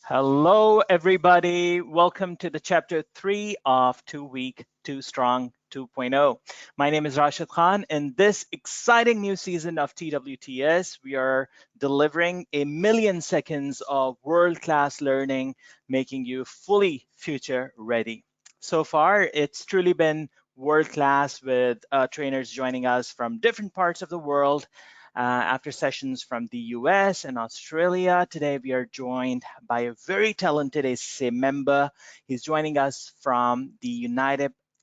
Hello, everybody. Welcome to the chapter 3 of 2 Week, 2 Strong 2.0. My name is Rashid Khan. In this exciting new season of TWTS, we are delivering a million seconds of world class learning, making you fully future ready. So far, it's truly been world class with trainers joining us from different parts of the world after sessions from the US and Australia. Today we are joined by a very talented ACCA member. He's joining us from the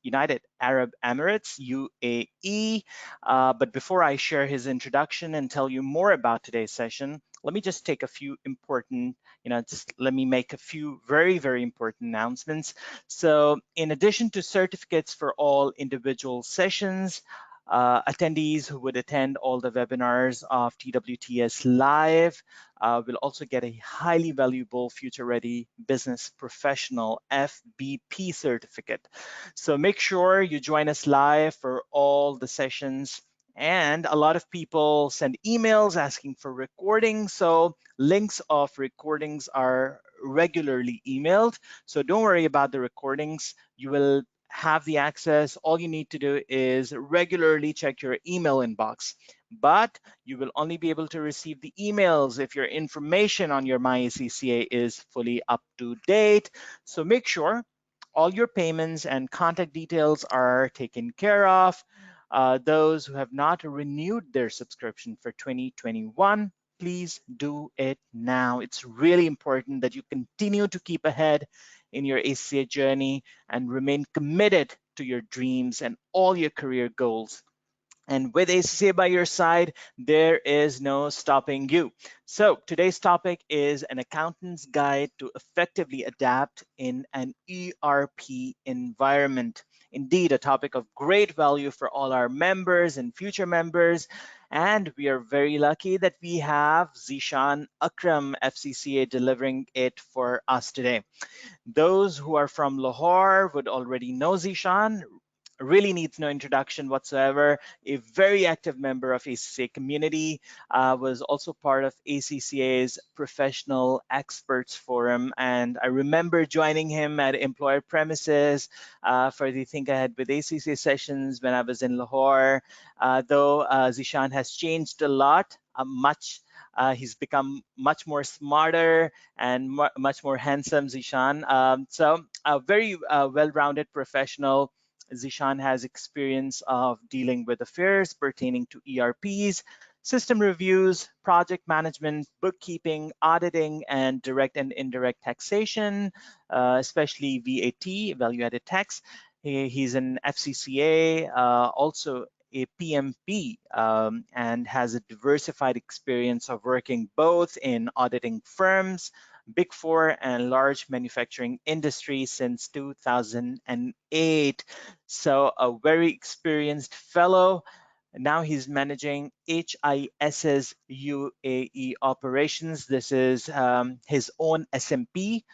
United Arab Emirates, UAE. But before I share his introduction and tell you more about today's session, let me just take a few important, just let me make a few very, very important announcements. So in addition to certificates for all individual sessions, attendees who would attend all the webinars of TWTS Live will also get a highly valuable Future Ready Business Professional FBP certificate. So make sure you join us live for all the sessions. And a lot of people send emails asking for recordings. So links of recordings are regularly emailed. So don't worry about the recordings. You will have the access. All you need to do is regularly check your email inbox. But you will only be able to receive the emails if your information on your MyACCA is fully up to date. So make sure all your payments and contact details are taken care of. Those who have not renewed their subscription for 2021, please do it now. It's really important that you continue to keep ahead in your ACCA journey and remain committed to your dreams and all your career goals. And with ACCA by your side, there is no stopping you. So today's topic is an accountant's guide to effectively adapt in an ERP environment. Indeed, a topic of great value for all our members and future members. And we are very lucky that we have Zishan Akram, FCCA, delivering it for us today. Those who are from Lahore would already know Zishan. Really needs no introduction whatsoever. A very active member of ACCA community, was also part of ACCA's Professional Experts Forum. And I remember joining him at employer premises for the Think Ahead with ACCA sessions when I was in Lahore. Though Zishan has changed a lot, he's become much more smarter and much more handsome, Zishan. So a very well-rounded professional. Zishan has experience of dealing with affairs pertaining to ERPs, system reviews, project management, bookkeeping, auditing, and direct and indirect taxation, especially VAT, value-added tax. He's an FCCA, also a PMP, and has a diversified experience of working both in auditing firms, Big Four, and large manufacturing industry since 2008. So a very experienced fellow. Now he's managing HIS's UAE operations. This is his own SMP.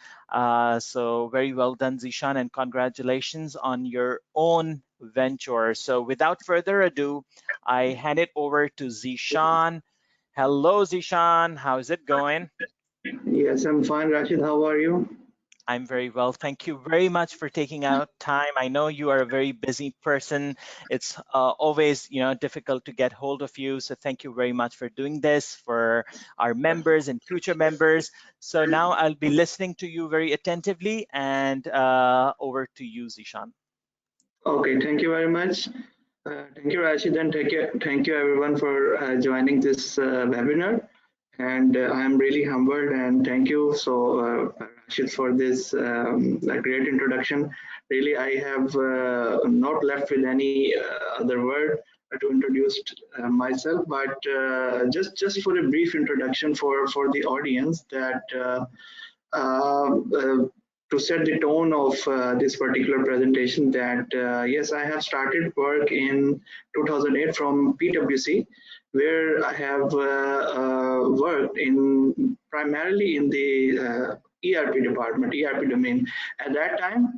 So very well done, Zishan, and congratulations on your own venture. So without further ado, I hand it over to Zishan. Hello, Zishan. How's it going? Yes, I'm fine, Rashid. How are you? I'm very well. Thank you very much for taking out time. I know you are a very busy person. It's always, difficult to get hold of you. So thank you very much for doing this for our members and future members. So now I'll be listening to you very attentively, and over to you, Zishan. Okay, thank you very much. Thank you, Rashid, and thank you everyone for joining this webinar. And I'm really humbled and thank you Rashid for this great introduction. Really, I have not left with any other word to introduce myself, but just for a brief introduction for the audience that. Uh, uh, to set the tone of this particular presentation that yes, I have started work in 2008 from PwC, where I have worked in primarily in the ERP department, ERP domain. At that time,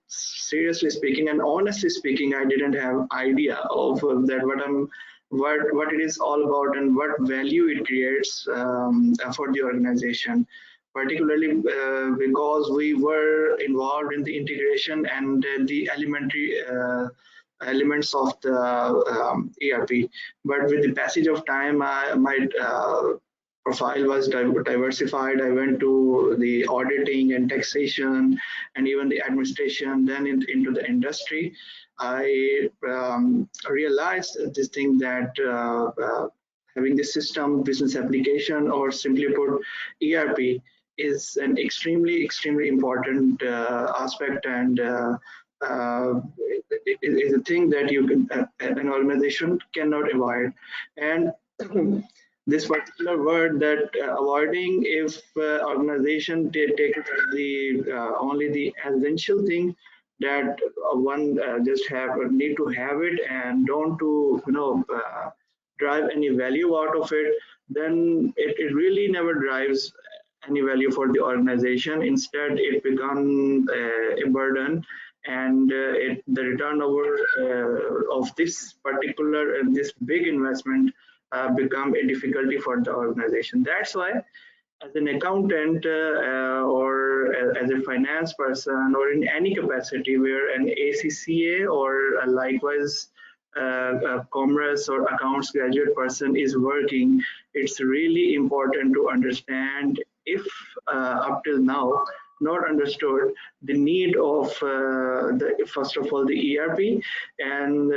seriously speaking and honestly speaking, I didn't have idea of that what it is all about and what value it creates for the organization. particularly because we were involved in the integration and the elementary elements of the ERP. But with the passage of time, my profile was diversified. I went to the auditing and taxation and even the administration, then into the industry. I realized this thing that having the system, business application, or simply put, ERP is an extremely important aspect, and it is a thing that you can an organization cannot avoid. And this particular word that avoiding, if organization take the only the essential thing that one just need to have it and don't to drive any value out of it, then it really never drives any value for the organization. Instead, it becomes a burden, and the return over of this particular this big investment become a difficulty for the organization. That's why, as an accountant or as a finance person or in any capacity where an ACCA or likewise a commerce or accounts graduate person is working, it's really important to understand, if up till now not understood, the need of the first of all the ERP, and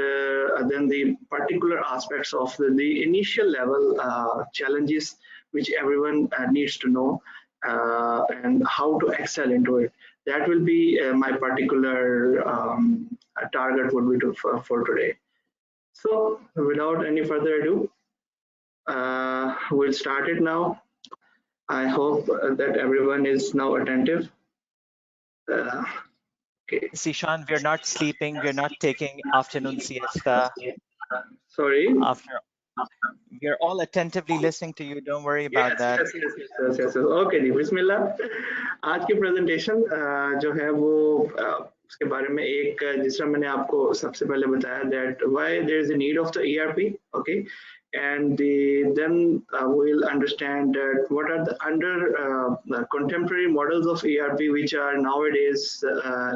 then the particular aspects of the initial level challenges which everyone needs to know, and how to excel into it. That will be my particular target would be for today. So without any further ado, we'll start it now. I hope that everyone is now attentive. Okay. Zishan, we're not sleeping. We're not taking afternoon siesta. Sorry. We're all attentively listening to you. Don't worry about that. Yes. Okay जी, बिस्मिल्लाह. आज की presentation जो है वो उसके बारे में एक, जिस तरह मैंने आपको सबसे पहले बताया, that why there is a need of the ERP, okay, and then we'll understand that what are the contemporary models of ERP which are nowadays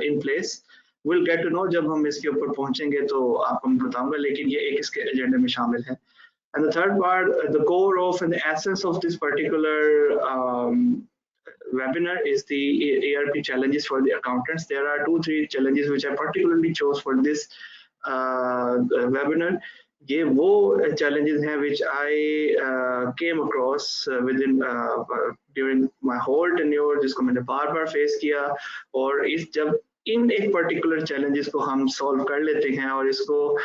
in place. We'll get to know जब हम इसके ऊपर पहुंचेंगे तो आपको मैं बताऊंगा, लेकिन ये एक इसके एजेंडे में शामिल है. And the third part, the core of and the essence of this particular webinar is the ERP challenges for the accountants. There are 2-3 challenges which I particularly chose for this webinar. ये वो challenges हैं which I came across within during my whole tenure, जिसको मैंने बार face किया, और इस जब इन एक पर्टिकुलर चैलेंजेस को हम सॉल्व कर लेते हैं और इसको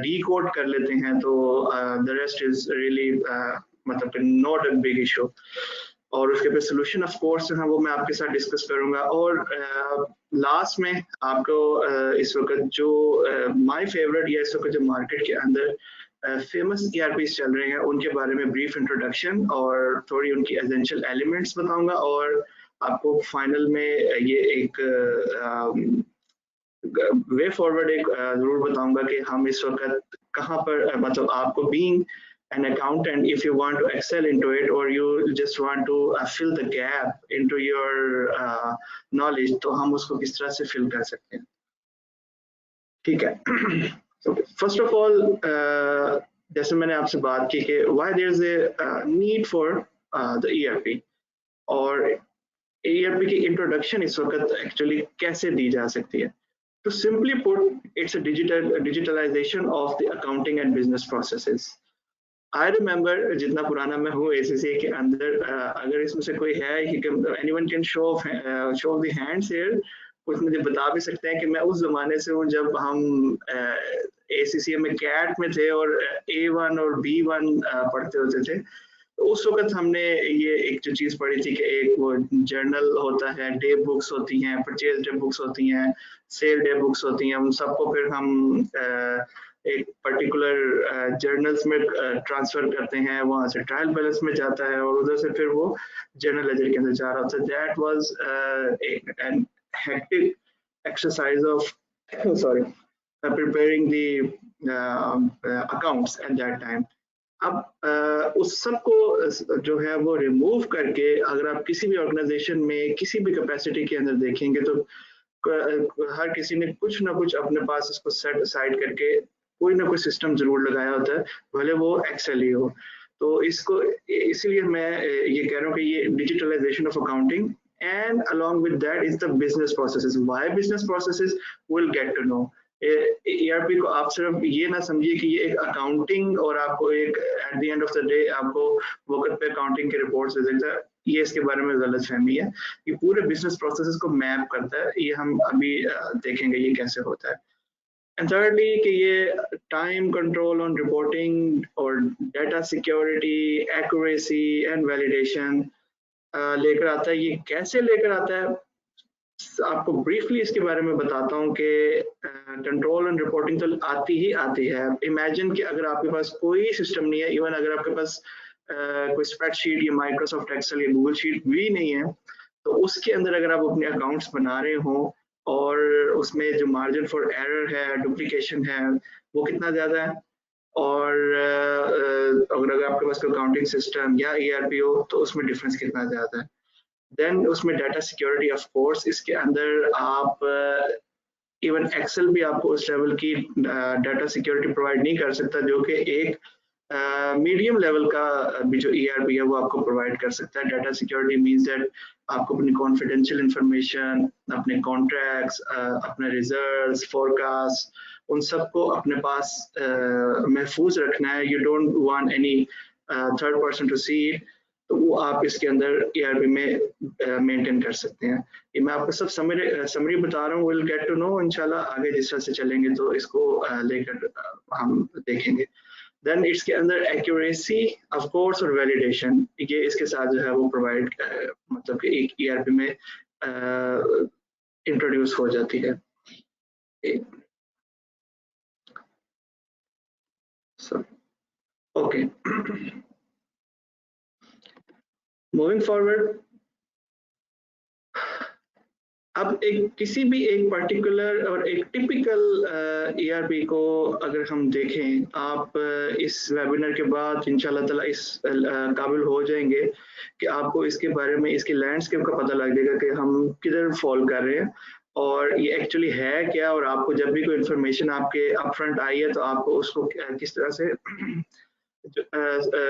डीकोड कर लेते हैं, तो द रेस्ट इज रियली मतलब नॉट अ बिग इशू. और उसके पे सोल्यूशन ऑफ कोर्स है वो मैं आपके साथ डिस्कस करूंगा. और लास्ट में आपको इस वक्त जो माय फेवरेट या इस वक्त जो मार्केट के अंदर फेमस ERPs चल रहे हैं उनके बारे में ब्रीफ इंट्रोडक्शन और थोड़ी उनकी एसेंशियल एलिमेंट्स बताऊंगा, और आपको फाइनल में ये एक वे फॉरवर्ड एक जरूर बताऊंगा कि हम इस वक्त कहाँ पर, मतलब आपको being an accountant, if you want to excel into it or you just want to fill the gap into your knowledge, तो हम उसको किस तरह से fill कर सकते हैं. ठीक है. So first of all, जैसे मैंने आपसे बात की कि why there is a need for the ERP, और ERP की इंट्रोडक्शन इस वक्त एक्चुअली कैसे दी जा सकती है. तो simply put, it's a digitalization of the accounting and business processes. I remember, जितना पुराना मैं हूँ ACCA के अंदर, अगर इसमें से कोई है, anyone can show the hands here, कुछ मुझे बता भी सकते हैं कि मैं उस जमाने से हूँ जब हम ACCA में कैट में थे और A1 और B1 पढ़ते होते थे. तो उस वक्त हमने ये एक जो चीज़ पढ़ी थी कि एक वो जर्नल होता है, डे बुक्स होती हैं, परचेज डे बुक्स होती हैं, सेल डे बुक्स होती हैं, उन सबको फिर हम एक पर्टिकुलर जर्नल्स में ट्रांसफर करते हैं, वहाँ से ट्रायल बैलेंस में जाता है और उधर से फिर वो जर्नल लेजर के अंदर जा रहा होता है. That was an hectic exercise of preparing the accounts at that time. अब उस सब को जो है वो रिमूव करके अगर आप किसी भी ऑर्गेनाइजेशन में किसी भी कैपेसिटी के अंदर देखेंगे तो हर किसी ने कुछ ना कुछ अपने पास इसको सेट असाइड करके कोई ना कोई सिस्टम जरूर लगाया होता है, भले वो एक्सेल ही हो। तो इसको इसीलिए मैं ये कह रहा हूँ कि ये digitalization of accounting and along with that is the business processes. Why business processes? We'll get to know. ERP को आप सिर्फ ये ना समझिए कि ये एक अकाउंटिंग और आपको एक at the end of the day आपको वक्त पे अकाउंटिंग के रिपोर्ट्स दे देता है, ये इसके बारे में गलत फहमी है। ये पूरे बिजनेस प्रोसेसेस को मैप करता है, ये हम अभी देखेंगे ये कैसे होता है। एंड thirdly कि ये टाइम कंट्रोल ऑन रिपोर्टिंग और data security, accuracy and validation लेकर आता है। ये कैसे लेकर आता है आपको ब्रीफली इसके बारे में बताता हूँ कि कंट्रोल एंड रिपोर्टिंग तो आती ही आती है। इमेजिन कि अगर आपके पास कोई सिस्टम नहीं है, इवन अगर आपके पास कोई स्प्रेडशीट या माइक्रोसॉफ्ट एक्सेल या गूगल शीट भी नहीं है, तो उसके अंदर अगर आप अपने अकाउंट्स बना रहे हो और उसमें जो मार्जिन फॉर एरर है, डुप्लीकेशन है, वो कितना ज़्यादा है, और अगर आपके पास कोई अकाउंटिंग सिस्टम या ERP हो तो उसमें डिफरेंस कितना ज़्यादा है। देन उसमें डाटा सिक्योरिटी ऑफ कोर्स, इसके अंदर आप इवन एक्सेल भी आपको उस लेवल की डाटा सिक्योरिटी प्रोवाइड नहीं कर सकता जो कि एक मीडियम लेवल का भी जो ERP है वो आपको प्रोवाइड कर सकता है। डाटा सिक्योरिटी मीन्स दैट आपको अपनी कॉन्फिडेंशियल इंफॉर्मेशन, अपने कॉन्ट्रैक्ट्स, अपने रिजल्ट्स, फोरकास्ट, उन सबको अपने पास महफूज रखना है। You don't want any third person to see it, तो वो आप इसके अंदर ERP में मेंटेन कर सकते हैं। ये मैं आपको सब समरी बता रहा हूँ, विल गेट टू नो इंशाल्लाह आगे जिस तरह से चलेंगे तो इसको लेकर हम देखेंगे। देन इसके अंदर एक्यूरेसी ऑफ कोर्स और वैलिडेशन, ये इसके साथ जो है वो प्रोवाइड मतलब कि एक ERP में इंट्रोड्यूस हो जाती है। ओके, मूविंग फॉरवर्ड, अब एक किसी भी एक पर्टिकुलर और एक टिपिकल ERP को अगर हम देखें, आप इस वेबिनार के बाद इंशाल्लाह ताला इस काबिल हो जाएंगे कि आपको इसके बारे में, इसके लैंडस्केप का पता लग जाएगा कि हम किधर फॉल कर रहे हैं और ये एक्चुअली है क्या, और आपको जब भी कोई इन्फॉर्मेशन आपके अपफ्रंट आई है तो आपको उसको किस तरह से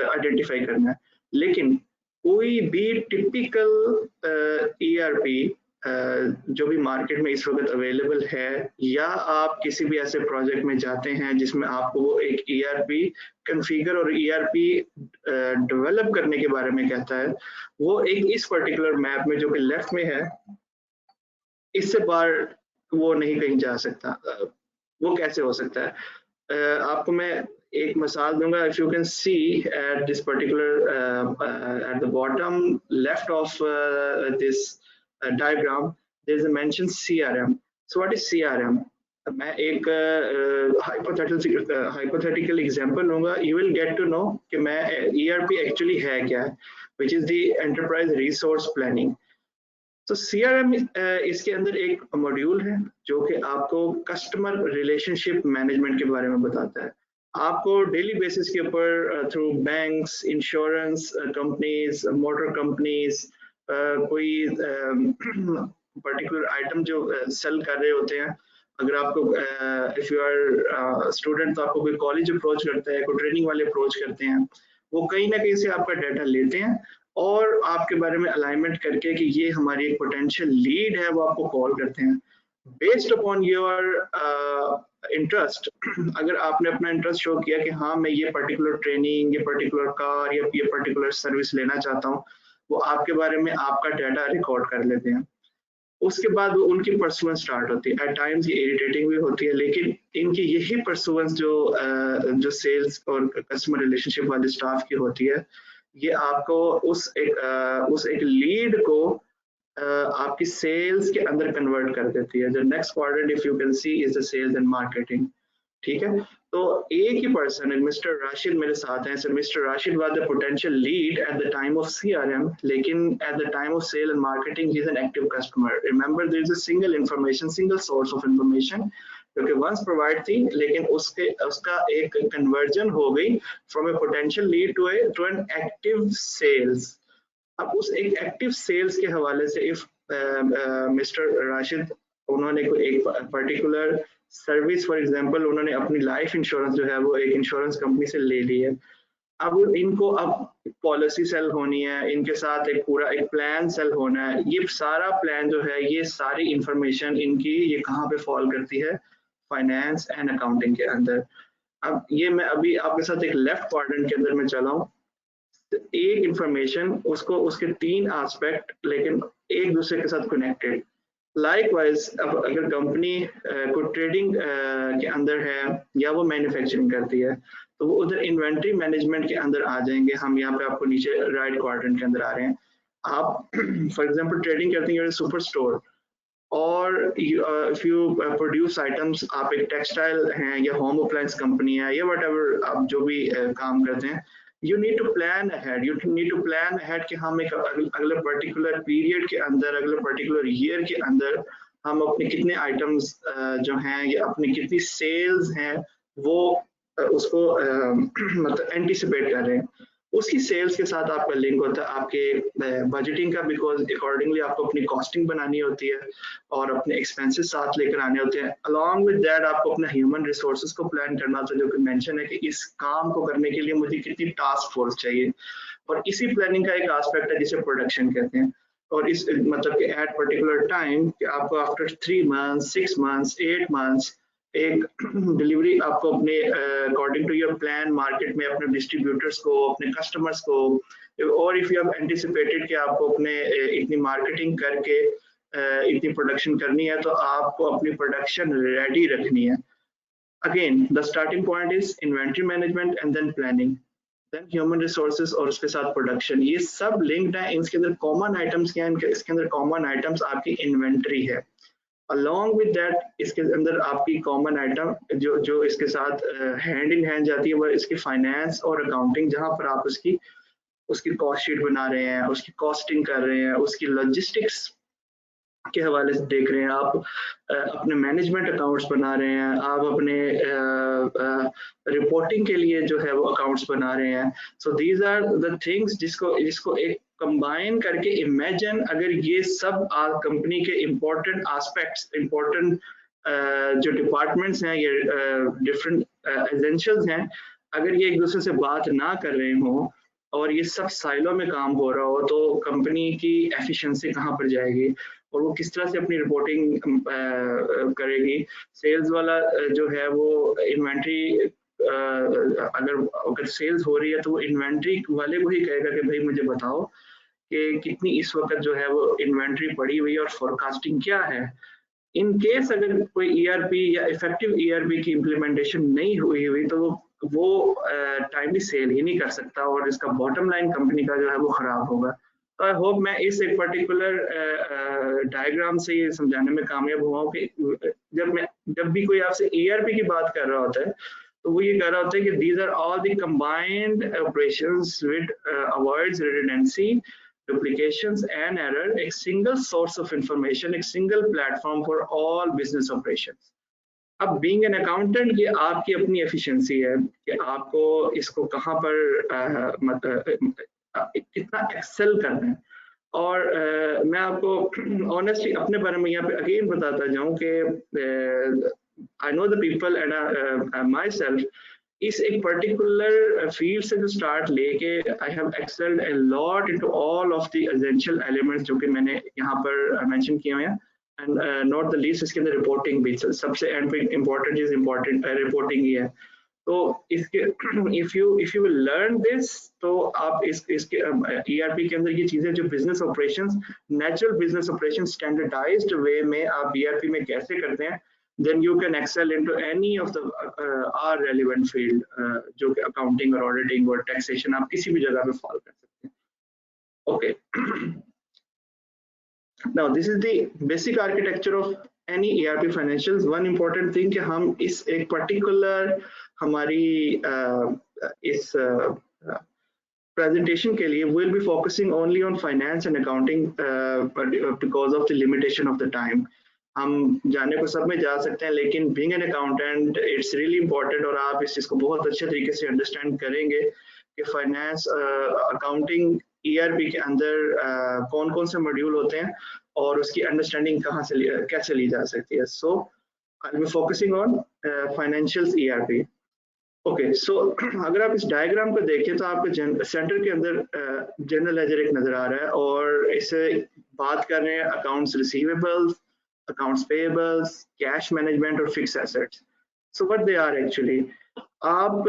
आइडेंटिफाई करना है। लेकिन कोई भी टिपिकल ERP जो भी मार्केट में इस वक्त अवेलेबल है, या आप किसी भी ऐसे प्रोजेक्ट में जाते हैं जिसमें आपको वो एक ERP कॉन्फ़िगर और ERP डेवलप करने के बारे में कहता है, वो एक इस पर्टिकुलर मैप में जो कि लेफ्ट में है, इससे बाहर वो नहीं कहीं जा सकता। वो कैसे हो सकता है? आपको मैं एक मिसाल दूंगा। If you can C at this particular at the bottom left of this diagram there is a mention CRM. So what is CRM? मैं एक hypothetical example लूंगा, you will get to know कि मैं ERP actually है क्या, which is the enterprise resource planning. तो CRM इसके अंदर एक मॉड्यूल है जो कि आपको कस्टमर रिलेशनशिप मैनेजमेंट के बारे में बताता है। आपको डेली बेसिस के ऊपर through banks, insurance companies, motor companies, कोई पर्टिकुलर आइटम जो सेल कर रहे होते हैं, अगर आपको इफ यू आर स्टूडेंट तो आपको कोई कॉलेज अप्रोच करता है, कोई ट्रेनिंग वाले अप्रोच करते हैं, वो कहीं ना कहीं से आपका डाटा लेते हैं और आपके बारे में अलाइनमेंट करके कि ये हमारी एक पोटेंशियल लीड है, वो आपको कॉल करते हैं बेस्ड अपॉन योर इंटरेस्ट। अगर आपने अपना इंटरेस्ट शो किया कि हाँ मैं ये पर्टिकुलर ट्रेनिंग, ये पर्टिकुलर कार या ये पर्टिकुलर सर्विस लेना चाहता हूँ, वो आपके बारे में आपका डाटा रिकॉर्ड कर लेते हैं। उसके बाद वो उनकी परसुएंस स्टार्ट होती है। एट टाइम्स ये इरिटेटिंग भी होती है, लेकिन इनकी यही परसुएंस जो सेल्स और कस्टमर रिलेशनशिप वाले स्टाफ की होती है, ये आपको उस एक लीड को आपकी सेल्स के अंदर कन्वर्ट कर देती है। The next quadrant if you can see is the sales and marketing. ठीक है, तो एक ही पर्सन है, मिस्टर राशिद मेरे साथ हैं। Sir mister Rashid was the potential lead at the time of CRM, लेकिन at the time of sale and marketing he is an active customer. Remember there is a single information, single source of information क्योंकि once provide थी, लेकिन उसका एक conversion हो गई from a potential lead to an active sales. अब उस एक एक्टिव सेल्स के हवाले से इफ मिस्टर राशिद उन्होंने एक पर्टिकुलर सर्विस, फॉर एग्जांपल उन्होंने अपनी लाइफ इंश्योरेंस जो है वो एक इंश्योरेंस कंपनी से ले ली है, अब इनको अब पॉलिसी सेल होनी है, इनके साथ एक पूरा एक प्लान सेल होना है, ये सारा प्लान जो है, ये सारी इंफॉर्मेशन इनकी ये कहाँ पे फॉल करती है, फाइनेंस एंड अकाउंटिंग के अंदर। अब ये मैं अभी आपके साथ एक लेफ्ट क्वाड्रेंट के अंदर में चला हूँ, एक इंफॉर्मेशन उसको उसके 3 एस्पेक्ट लेकिन एक दूसरे के साथ कनेक्टेड। लाइकवाइज अब अगर कंपनी को ट्रेडिंग के अंदर है या वो मैन्युफैक्चरिंग करती है तो वो उधर इन्वेंट्री मैनेजमेंट के अंदर आ जाएंगे। हम यहाँ पे आपको नीचे राइट क्वाड्रेंट के अंदर आ रहे हैं। आप फॉर एग्जांपल ट्रेडिंग करते हैं सुपर स्टोर और इफ यू प्रोड्यूस आइटम्स, आप एक टेक्सटाइल हैं या होम अप्लायंस कंपनी है या व्हाटएवर आप जो भी काम करते हैं, you need to plan ahead, you need to plan ahead कि हम एक अगले पर्टिकुलर पीरियड के अंदर, अगले पर्टिकुलर ईयर के अंदर हम अपने कितने आइटम्स जो हैं या अपनी कितनी सेल्स हैं वो उसको मतलब एंटिसिपेट कर रहे हैं। उसकी सेल्स के साथ आपका लिंक होता है आपके बजटिंग का, बिकॉज अकॉर्डिंगली आपको अपनी कॉस्टिंग बनानी होती है और अपने एक्सपेंसेस साथ लेकर आने होते हैं। अलॉन्ग विद दैट आपको अपना ह्यूमन रिसोर्सेज को प्लान करना होता है, जो कि मेंशन है कि इस काम को करने के लिए मुझे कितनी टास्क फोर्स चाहिए, और इसी प्लानिंग का एक एस्पेक्ट है जिसे प्रोडक्शन कहते हैं। और इस मतलब कि एट पर्टिकुलर टाइम कि आपको आफ्टर 3 मंथ्स 6 मंथ्स 8 मंथ्स एक डिलीवरी आपको अपने according to your plan market में अपने डिस्ट्रीब्यूटर्स को, अपने कस्टमर्स को, और इफ यू हैव एंटिसिपेटेड कि आपको अपने इतनी मार्केटिंग करके इतनी प्रोडक्शन करनी है तो आपको अपनी प्रोडक्शन रेडी रखनी है। Again the starting point is inventory management and then planning, then human resources और उसके साथ प्रोडक्शन। ये सब लिंक्ड है। इसके अंदर कॉमन आइटम्स क्या है? इसके अंदर कॉमन आइटम्स आपकी इन्वेंट्री है। Along with that इसके अंदर आपकी कॉमन आइटम जो इसके साथ हैंड इन हैंड जाती है वो इसकी फाइनेंस और अकाउंटिंग, जहां पर आप उसकी कॉस्ट शीट बना रहे हैं, उसकी कॉस्टिंग कर रहे हैं, उसकी लॉजिस्टिक्स के हवाले से देख रहे हैं, आप अपने मैनेजमेंट अकाउंट्स बना रहे हैं, आप अपने रिपोर्टिंग के लिए जो है वो अकाउंट्स बना रहे हैं। So these are the things जिसको एक कंबाइन करके इमेजिन, अगर ये सब कंपनी के इम्पोर्टेंट एस्पेक्ट्स, इम्पोर्टेंट जो डिपार्टमेंट्स हैं, ये डिफरेंट एसेंशियल्स हैं, अगर ये एक दूसरे से बात ना कर रहे हो और ये सब साइलो में काम हो रहा हो तो कंपनी की एफिशिएंसी कहाँ पर जाएगी और वो किस तरह से अपनी रिपोर्टिंग करेगी। सेल्स वाला जो है वो इन्वेंट्री अगर सेल्स हो रही है तो वो इन्वेंट्री वाले को ही कहेगा कि भाई मुझे बताओ कि कितनी इस वक्त जो है वो इन्वेंट्री पड़ी हुई है और फोरकास्टिंग क्या है। इन केस अगर कोई ईआरपी या इफेक्टिव ईआरपी की इम्प्लीमेंटेशन नहीं हुई तो वो टाइमली सेल ही नहीं कर सकता और इसका बॉटम लाइन कंपनी का जो है वो खराब होगा। तो आई होप मैं इस एक पर्टिकुलर डायग्राम से ये समझाने में कामयाब हुआ हूँ कि जब भी कोई आपसे ईआरपी की बात कर रहा होता है तो वो ये कह रहा होता है कि these are all the combined operations with avoids redundancy, duplications and error, a single source of information, a single platform for all business operations. अब being an accountant ये आपकी अपनी efficiency है कि आपको इसको कहाँ पर कितना excel करना है। और मैं आपको honestly अपने बारे में यहाँ पे again बताता जाऊँ कि I know the people and myself इस एक पर्टिकुलर फील्ड से जो स्टार्ट लेके I have excelled a lot into all of the essential elements जो कि मैंने यहाँ पर मेंशन किए हुए हैं। एंड नॉट द लीस्ट इसके अंदर रिपोर्टिंग भी सबसे एंड पे इम्पोर्टेंट चीज इम्पोर्टेंट रिपोर्टिंग ही है। तो इसके if you will learn this तो आप इसके ईआरपी के अंदर ये चीजें जो business operations, natural business operation standardized way में आप ईआरपी में कैसे करते हैं, then you can excel into any of the our relevant field जो कि accounting और auditing और taxation आप किसी भी जगह पे फॉलो कर सकते हैं। Okay. Now this is the basic architecture of any ERP financials. One important thing कि हम इस एक particular हमारी इस presentation के लिए we'll be focusing only on finance and accounting because of the limitation of the time. हम जाने को सब में जा सकते हैं, लेकिन being an accountant it's really important, और आप इस चीज़ को बहुत अच्छे तरीके से अंडरस्टैंड करेंगे कि फाइनेंस अकाउंटिंग ईआरपी के अंदर कौन कौन से मॉड्यूल होते हैं और उसकी अंडरस्टैंडिंग कहाँ से कैसे ली जा सकती है. So I will be focusing on financials ERP. Okay, so अगर आप इस डायग्राम को देखें तो आपको सेंटर के अंदर जनरल लेजर एक नजर आ रहा है, और इसे बात कर रहे हैं accounts receivables, accounts payables, cash management और fix assets. So what they are actually. आप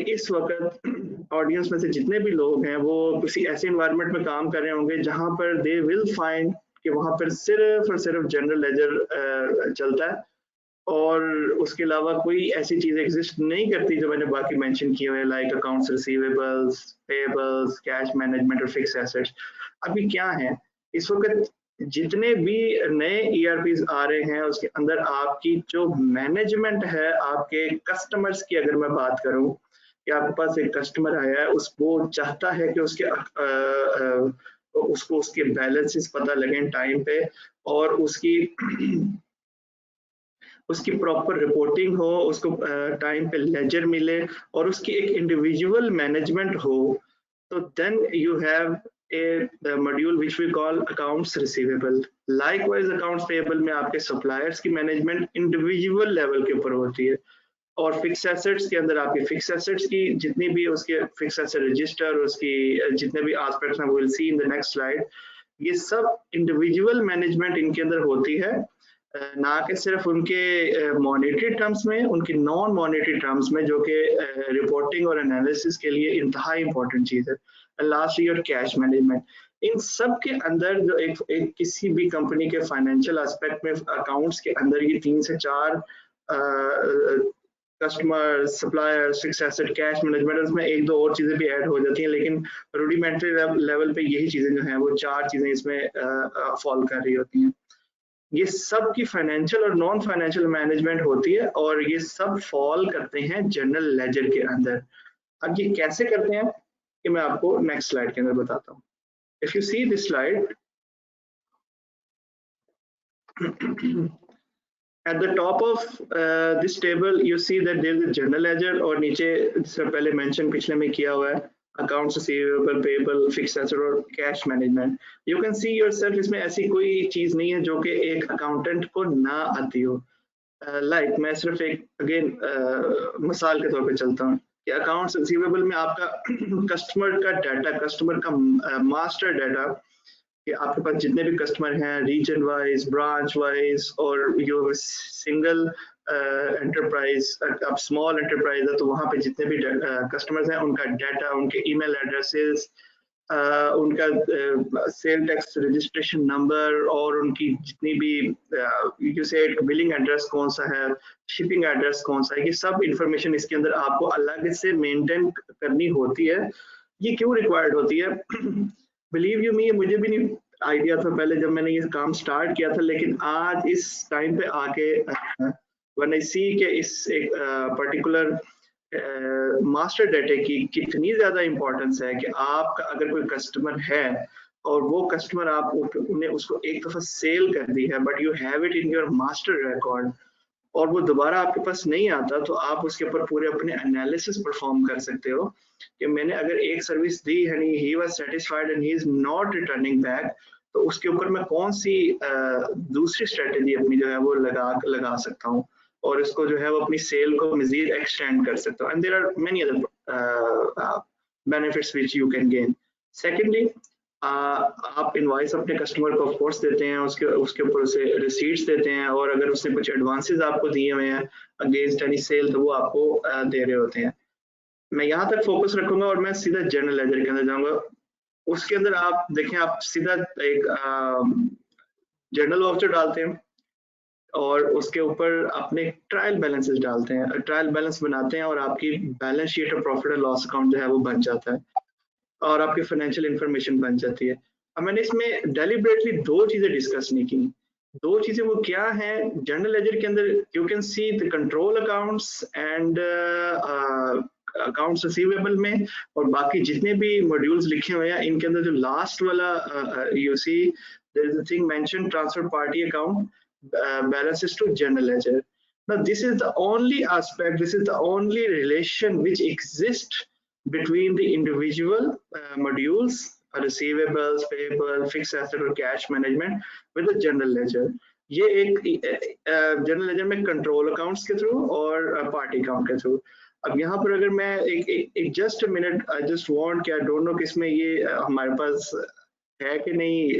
इस वक्त ऑडियंस में से जितने भी लोग हैं वो किसी ऐसे इन्वायरमेंट में काम कर रहे होंगे जहां पर दे विल फाइंड कि वहां पर सिर्फ और सिर्फ जनरल लेजर चलता है, और उसके अलावा कोई ऐसी चीज एग्जिस्ट नहीं करती जो मैंने बाकी मेंशन किए हुए, like accounts receivables, payables, cash management और फिक्स एसेट्स. अभी क्या है, इस वक्त जितने भी नए ईआरपीज आ रहे हैं उसके अंदर आपकी जो मैनेजमेंट है, आपके कस्टमर्स की अगर मैं बात करूं कि आपके पास एक कस्टमर आया है, वो चाहता है कि उसको उसके बैलेंसेस पता लगे टाइम पे, और उसकी प्रॉपर रिपोर्टिंग हो, उसको टाइम पे लेजर मिले, और उसकी एक इंडिविजुअल मैनेजमेंट हो. तो then you have a module which we call accounts receivable. Likewise accounts payable में आपके suppliers की मैनेजमेंट इंडिविजुअल लेवल के ऊपर होती है, और फिक्स एसेट्स के अंदर आपके फिक्स एसेट्स की जितनी भी उसके फिक्स एसेट रजिस्टर, उसकी जितने भी एस्पेक्ट्स हैं, we'll see in the next slide, ये सब इंडिविजुअल मैनेजमेंट इनके अंदर होती है, ना कि सिर्फ उनके मॉनेटरी टर्म्स में, उनकी नॉन मॉनेटरी टर्म्स में, जो कि रिपोर्टिंग और एनालिसिस के लिए इंतहाई इंपॉर्टेंट चीज़ है. Last year cash management. इन सब के अंदर जो एक किसी भी कंपनी के फाइनेंशियल एस्पेक्ट में अकाउंट्स के अंदर ये 3 से 4 customer, supplier, fix asset, cash management, उसमें 1-2 और चीजें भी ऐड हो जाती हैं, लेकिन रूडिमेंट्री लेवल पे यही चीजें जो हैं वो 4 चीजें इसमें फॉल कर रही होती हैं. ये सब की फाइनेंशियल और नॉन फाइनेंशियल मैनेजमेंट होती है, और ये सब फॉल करते हैं जनरल लेजर के अंदर. अब ये कैसे करते हैं कि मैं आपको नेक्स्ट स्लाइड के अंदर बताता हूँ. If you see this slide, at the top of this table you see that there is a general ledger, और नीचे जिससे पहले मेंशन पिछले में किया हुआ है accounts receivable, payable, fix asset और cash management. You can see yourself, इसमें ऐसी कोई चीज नहीं है जो कि एक अकाउंटेंट को ना आती हो. लाइक मैं सिर्फ एक अगेन मिसाल के तौर पे चलता हूँ कि अकाउंट्स रिसीवेबल में आपका कस्टमर का डाटा, कस्टमर का मास्टर डाटा, कि आपके पास जितने भी कस्टमर हैं रीजन वाइज, ब्रांच वाइज, और यो सिंगल एंटरप्राइज, अब स्मॉल एंटरप्राइज है तो वहाँ पे जितने भी कस्टमर्स हैं उनका डाटा, उनके ईमेल एड्रेसेस, उनका सेल टैक्स रजिस्ट्रेशन नंबर, और उनकी जितनी भी जैसे बिलिंग एड्रेस कौन सा है, शिपिंग एड्रेस कौन सा है, ये सब इंफॉर्मेशन इसके अंदर आपको अलग से मेंटेन करनी होती है. ये क्यों रिक्वायर्ड होती है? बिलीव यू मी, मुझे भी नहीं आइडिया था पहले जब मैंने ये काम स्टार्ट किया था, लेकिन आज इस टाइम पे आके व्हेन आई सी कि इस एक पर्टिकुलर मास्टर डाटा की कितनी ज्यादा इंपॉर्टेंस है, कि आपका अगर कोई कस्टमर है और वो कस्टमर आप उन्हें उसको एक दफा सेल कर दी है, but you have it in your master record, और वो दोबारा आपके पास नहीं आता, तो आप उसके ऊपर पूरे अपने एनालिसिस परफॉर्म कर सकते हो कि मैंने अगर एक सर्विस दी है, he was satisfied and he is not returning back, तो उसके ऊपर मैं कौन सी दूसरी स्ट्रेटेजी अपनी जो है वो लगा सकता हूँ, और इसको जो है वो अपनी सेल को मजीद एक्सटेंड कर सकता हूँ. And there are many other benefits which you can gain. Secondly, आप इनवॉइस अपने कस्टमर को ऑफ कोर्स देते हैं, उसके ऊपर उसे रिसीट्स देते हैं, और अगर उसने कुछ एडवांसेस आपको दिए हुए हैं अगेंस्ट एनी सेल तो वो आपको दे रहे होते हैं. मैं यहाँ तक फोकस रखूंगा और मैं सीधा जनरल लेजर के अंदर जाऊंगा. उसके अंदर आप देखें, आप सीधा एक जनरल वाउचर डालते हैं और उसके ऊपर अपने ट्रायल बैलेंसेस डालते हैं, ट्रायल बैलेंस बनाते हैं, और आपकी बैलेंस शीट और प्रॉफिट एंड लॉस अकाउंट जो है वो बन जाता है, और आपकी फाइनेंशियल इंफॉर्मेशन बन जाती है. अब मैंने इसमें डेलिबरेटली 2 चीजें डिस्कस नहीं की. 2 चीजें वो क्या है? जनरल लेजर के अंदर you can see the control accounts and accounts receivable में, और बाकी जितने भी मॉड्यूल्स लिखे हुए हैं इनके अंदर जो लास्ट वाला you see there is a thing mention transfer party account. balances to general ledger. Now this is the only aspect, this is the only relation which exists between the individual modules, receivables, payable, fixed asset और cash management with the general ledger. ये एक general ledger में control accounts के through और party account के through. अब यहाँ पर अगर मैं एक just minute I just want कि आई डोंट नो कि इसमें ये हमारे पास है कि नहीं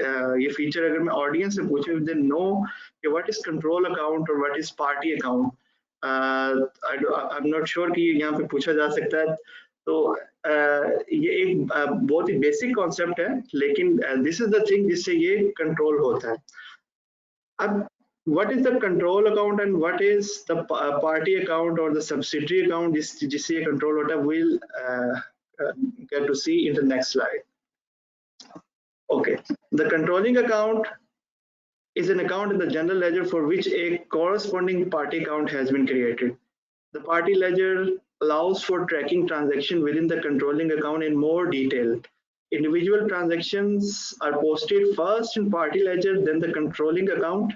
ये फीचर, अगर मैं ऑडियंस से पूछूं दे नो कि व्हाट इज कंट्रोल अकाउंट और what is party account, I am not sure कि यहाँ पे पूछा जा सकता है. तो ये एक बहुत ही बेसिक कॉन्सेप्ट है, लेकिन दिस इज द थिंग जिससे ये कंट्रोल होता है. अब what is the control account and what is the party account or the subsidiary account जिससे ये control होता है, we'll get to see in the next slide. Okay, the controlling account is an account in the general ledger for which a corresponding party account has been created. The party ledger allows for tracking transaction within the controlling account in more detail. Individual transactions are posted first in party ledger, then the controlling account,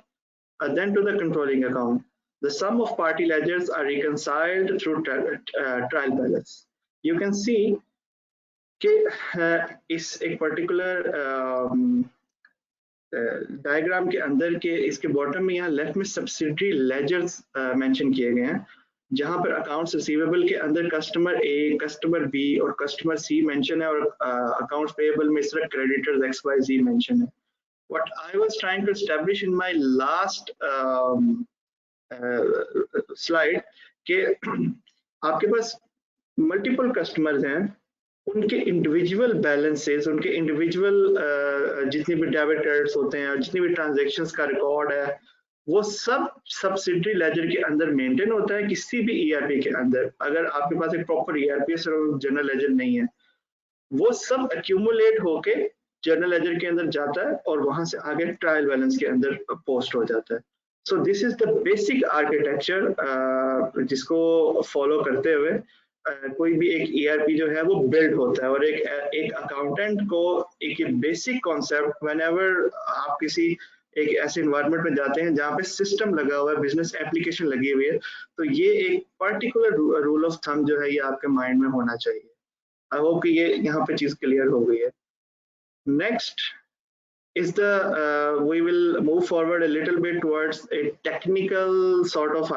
then to the controlling account. The sum of party ledgers are reconciled through trial balance. You can see कि इस एक particular diagram के अंदर के इसके bottom में यहाँ left में सब्सिडरी लेजर्स मेंशन किए गए हैं, जहां पर अकाउंट्स रिसीवेबल के अंदर कस्टमर ए, कस्टमर बी और कस्टमर सी मेंशन है, और अकाउंट्स पेएबल में सिर्फ क्रेडिटर्स एक्स वाई जी मेंशन है. What I was trying to establish in my last slide कि आपके पास मल्टीपल कस्टमर्स हैं, उनके इंडिविजुअल बैलेंसेस, उनके इंडिविजुअल जितने भी डेबिट क्रेडिट्स होते हैं और जितनी भी ट्रांजैक्शंस का रिकॉर्ड है, वो सब सब्सिडरी लेजर के अंदर मेंटेन होता है किसी भी ईआरपी के अंदर. अगर आपके पास एक प्रॉपर ईआरपी सिर्फ जनरल लेजर नहीं है, वो सब एक्यूमुलेट होके जनरल लेजर के अंदर जाता है और वहां से आगे ट्रायल बैलेंस के अंदर पोस्ट हो जाता है. So this is the basic architecture जिसको फॉलो करते हुए कोई भी एक ईआरपी जो है वो बिल्ड होता है. और एक अकाउंटेंट को एक बेसिक कॉन्सेप्ट, व्हेनेवर आप किसी एक ऐसे इन्वायरमेंट में जाते हैं जहाँ पे सिस्टम लगा हुआ है, बिजनेस एप्लीकेशन लगी हुई है, तो ये एक पर्टिकुलर रूल ऑफ थंब जो है ये आपके माइंड में होना चाहिए. आई होप कि ये यहाँ पे चीज क्लियर हो गई है. Next is the we will move forward a little bit towards a technical sort of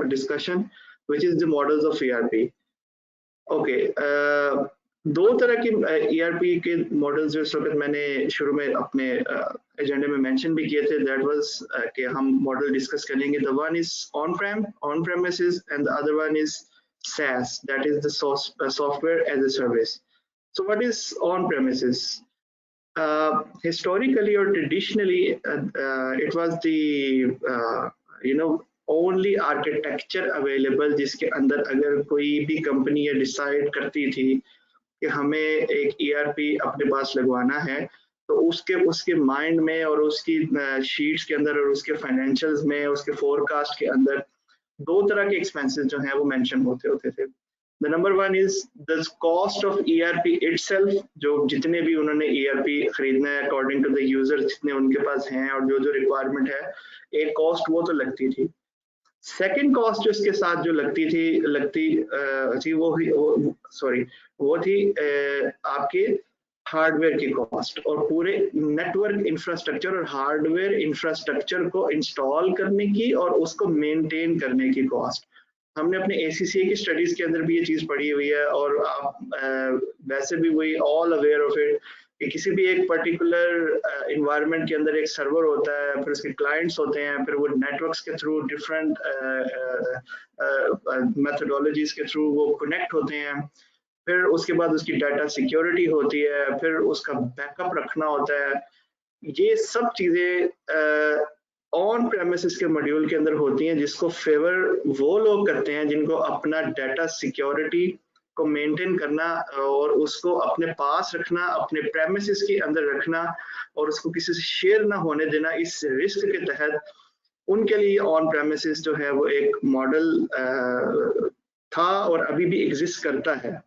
discussion, which is the models of ERP. Okay, दो तरह की ERP के मॉडल्स जो इस वक्त मैंने शुरू में अपने एजेंडे में मेंशन भी किए थे, that was कि हम मॉडल डिस्कस करेंगे. The one is on premises and the other one is SaaS, that is the software as a service. So what is on premises? Historically or traditionally, it was the only architecture available जिसके अंदर अगर कोई भी company ये decide करती थी कि हमें एक ERP अपने पास लगवाना है, तो उसके माइंड में और उसकी शीट्स के अंदर और उसके फाइनेंशियल्स में, उसके फोरकास्ट के अंदर दो तरह के एक्सपेंसेस जो हैं वो मेंशन होते थे. The number one is the cost of ERP itself, जो जितने भी उन्होंने ERP खरीदना है according to the user, जितने उनके पास हैं और जो रिक्वायरमेंट है, एक कॉस्ट वो तो लगती थी. सेकेंड कॉस्ट जो इसके साथ जो लगती थी वो थी आपके हार्डवेयर की कॉस्ट और पूरे नेटवर्क इंफ्रास्ट्रक्चर और हार्डवेयर इंफ्रास्ट्रक्चर को इंस्टॉल करने की और उसको मेंटेन करने की कॉस्ट. हमने अपने ACCA की स्टडीज के अंदर भी ये चीज पढ़ी हुई है, और आप वैसे भी वही ऑल अवेयर ऑफ इट कि किसी भी एक पर्टिकुलर इन्वायरमेंट के अंदर एक सर्वर होता है, फिर उसके क्लाइंट्स होते हैं, फिर वो नेटवर्क्स के थ्रू डिफरेंट मेथोडोलॉजीज के थ्रू वो कनेक्ट होते हैं, फिर उसके बाद उसकी डाटा सिक्योरिटी होती है, फिर उसका बैकअप रखना होता है. ये सब चीजें ऑन प्रेमिसेस के मॉड्यूल के अंदर होती हैं, जिसको फेवर वो लोग करते हैं जिनको अपना डाटा सिक्योरिटी को मेंटेन करना और उसको अपने पास रखना, अपने प्रेमिसेस के अंदर रखना और उसको किसी से शेयर ना होने देना. इस रिस्क के तहत उनके लिए ऑन प्रेमिसेस जो है वो एक मॉडल था और अभी भी एग्जिस्ट करता है.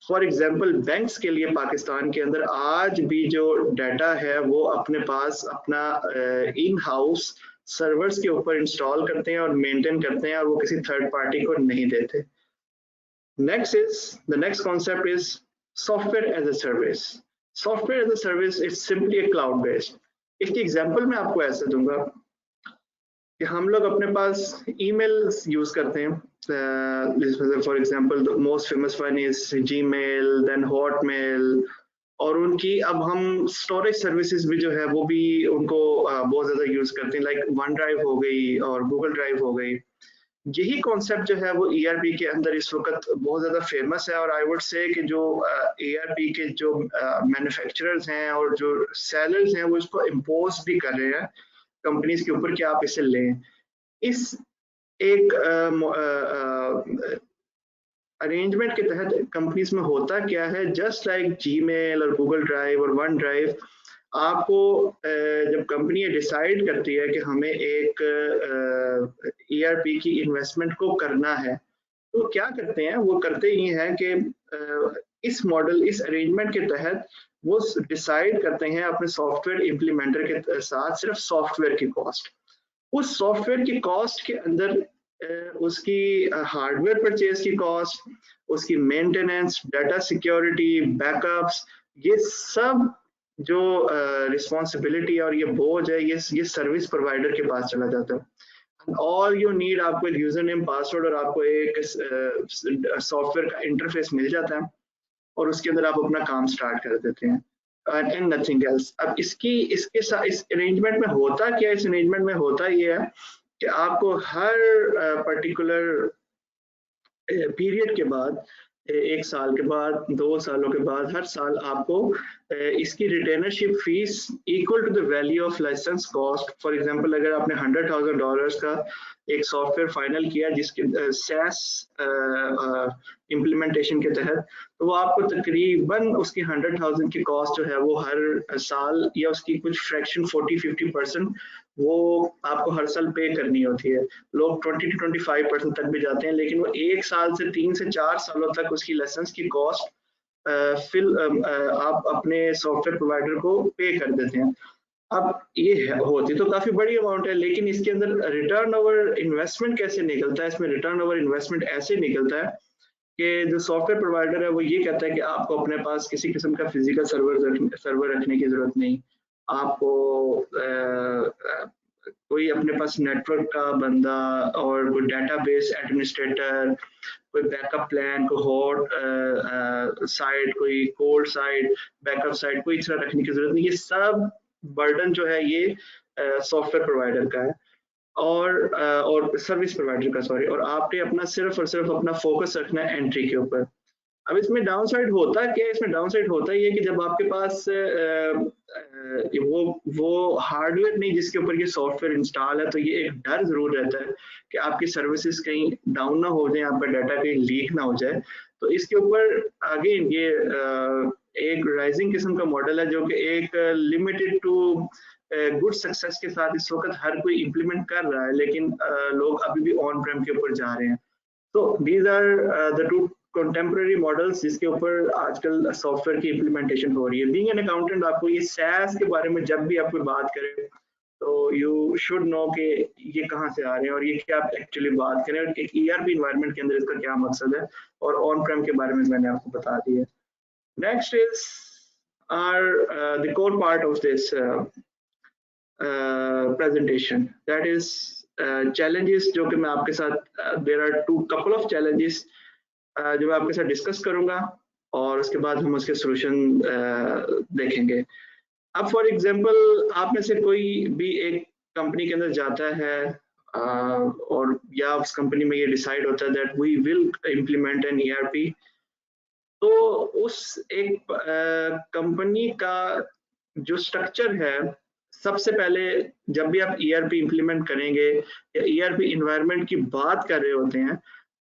फॉर एग्जाम्पल बैंक्स के लिए पाकिस्तान के अंदर आज भी जो डाटा है वो अपने पास अपना इन हाउस सर्वर्स के ऊपर इंस्टॉल करते हैं और मेंटेन करते हैं और वो किसी थर्ड पार्टी को नहीं देते। Next concept is software as a service. Software as a service is simply a cloud based. इसकी एग्जांपल मैं आपको ऐसे दूंगा कि हम लोग अपने पास ईमेल यूज करते हैं, for example the most famous one is Gmail, then Hotmail, और उनकी अब हम स्टोरेज सर्विसेज भी जो है वो भी उनको बहुत ज्यादा यूज करते हैं, लाइक वन ड्राइव हो गई और गूगल ड्राइव हो गई। यही कॉन्सेप्ट जो है वो ERP के अंदर इस वक्त बहुत ज्यादा फेमस है, और आई वुड से कि जो ERP के जो मैन्युफैक्चरर्स हैं और जो सेलर्स हैं वो इसको इम्पोज भी कर रहे हैं कंपनीज के ऊपर कि आप इसे लें। इस एक अरेंजमेंट के तहत कंपनीज में होता क्या है, जस्ट लाइक जीमेल और गूगल ड्राइव और वन ड्राइव, आपको जब कंपनी डिसाइड करती है कि हमें एक ERP की इन्वेस्टमेंट को करना है, तो क्या करते हैं, वो करते ही हैं कि इस मॉडल, इस अरेंजमेंट के तहत वो डिसाइड करते हैं अपने सॉफ्टवेयर इम्प्लीमेंटर के साथ सिर्फ सॉफ्टवेयर की कॉस्ट। उस सॉफ्टवेयर की कॉस्ट के अंदर उसकी हार्डवेयर परचेज की कॉस्ट, उसकी मेंटेनेंस, डाटा सिक्योरिटी, बैकअप्स, ये सब जो रिस्पॉन्सिबिलिटी और ये बोझ है, ये सर्विस प्रोवाइडर के पास चला जाता है। ऑल यू नीड, आपको एक यूजर नेम, पासवर्ड और आपको एक सॉफ्टवेयर का इंटरफेस मिल जाता है और उसके अंदर आप अपना काम स्टार्ट कर देते हैं, एंड नथिंग एल्स। अब इसके साथ इस अरेंजमेंट में होता क्या, इस अरेंजमेंट में होता ये है कि आपको हर पर्टिकुलर पीरियड के बाद, 1 साल के बाद, 2 सालों के बाद, हर साल आपको इसकी retainership fee equal to the value of license cost. For example, अगर आपने $100,000 का एक सॉफ्टवेयर फाइनल किया जिसके SaaS इम्प्लीमेंटेशन के तहत, तो वो आपको तकरीबन उसकी 100,000 की कॉस्ट जो है वो हर साल, या उसकी कुछ फ्रैक्शन 40-50% वो आपको हर साल पे करनी होती है। लोग 20-25% तक भी जाते हैं, लेकिन वो 1 साल से 3 से 4 सालों तक उसकी लाइसेंस की कॉस्ट आप अपने सॉफ्टवेयर प्रोवाइडर को पे कर देते हैं। अब ये होती तो काफी बड़ी अमाउंट है, लेकिन इसके अंदर रिटर्न ओवर इन्वेस्टमेंट कैसे निकलता है? इसमें रिटर्न ओवर इन्वेस्टमेंट ऐसे निकलता है कि जो सॉफ्टवेयर प्रोवाइडर है वो ये कहता है कि आपको अपने पास किसी किस्म का फिजिकल सर्वर रखने की जरूरत नहीं, आपको कोई अपने पास नेटवर्क का बंदा और कोई डेटाबेस एडमिनिस्ट्रेटर, कोई बैकअप प्लान, कोई हॉट साइट, कोई कोल्ड साइट, बैकअप साइट, कोई इस तरह रखने की जरूरत नहीं। ये सब बर्डन जो है ये सॉफ्टवेयर प्रोवाइडर का है और सर्विस प्रोवाइडर का, सॉरी, और आपने अपना सिर्फ और सिर्फ अपना फोकस रखना है एंट्री के ऊपर। अब इसमें डाउन साइड होता क्या है? इसमें डाउन साइड होता ये कि जब आपके पास वो हार्डवेयर नहीं जिसके ऊपर ये सॉफ्टवेयर इंस्टॉल है, तो ये एक डर जरूर रहता है कि आपकी सर्विसेज कहीं डाउन ना हो जाए, आपका डाटा कहीं लीक ना हो जाए। तो इसके ऊपर अगेन ये एक राइजिंग किस्म का मॉडल है जो कि एक लिमिटेड टू गुड सक्सेस के साथ इस वक्त हर कोई इम्प्लीमेंट कर रहा है, लेकिन लोग अभी भी ऑन प्रेम के ऊपर जा रहे हैं। तो these are the two contemporary models जिसके ऊपर आजकल सॉफ्टवेयर की इम्प्लीमेंटेशन हो रही है। बीइंग एन अकाउंटेंट, आपको ये SaaS के बारे में जब भी आप कोई बात करें तो यू शुड नो कि ये कहाँ से आ रहे हैं और ये क्या आप एक्चुअली बात करें, एक ERP इन्वायरमेंट के अंदर इसका क्या मकसद है, और ऑन प्रेम के बारे में मैंने आपको बता दिया। Next is are the core part of this presentation, that is challenges, जो कि मैं आपके साथ there are couple of challenges जो मैं आपके साथ डिस्कस करूंगा और उसके बाद हम उसके सोल्यूशन देखेंगे। अब फॉर एग्जांपल, आप में से कोई भी एक कंपनी के अंदर जाता है और या उस कंपनी में ये डिसाइड होता है that we will implement an ERP, तो उस एक कंपनी का जो स्ट्रक्चर है, सबसे पहले जब भी आप ERP इम्प्लीमेंट करेंगे या ERP इन्वायरमेंट की बात कर रहे होते हैं,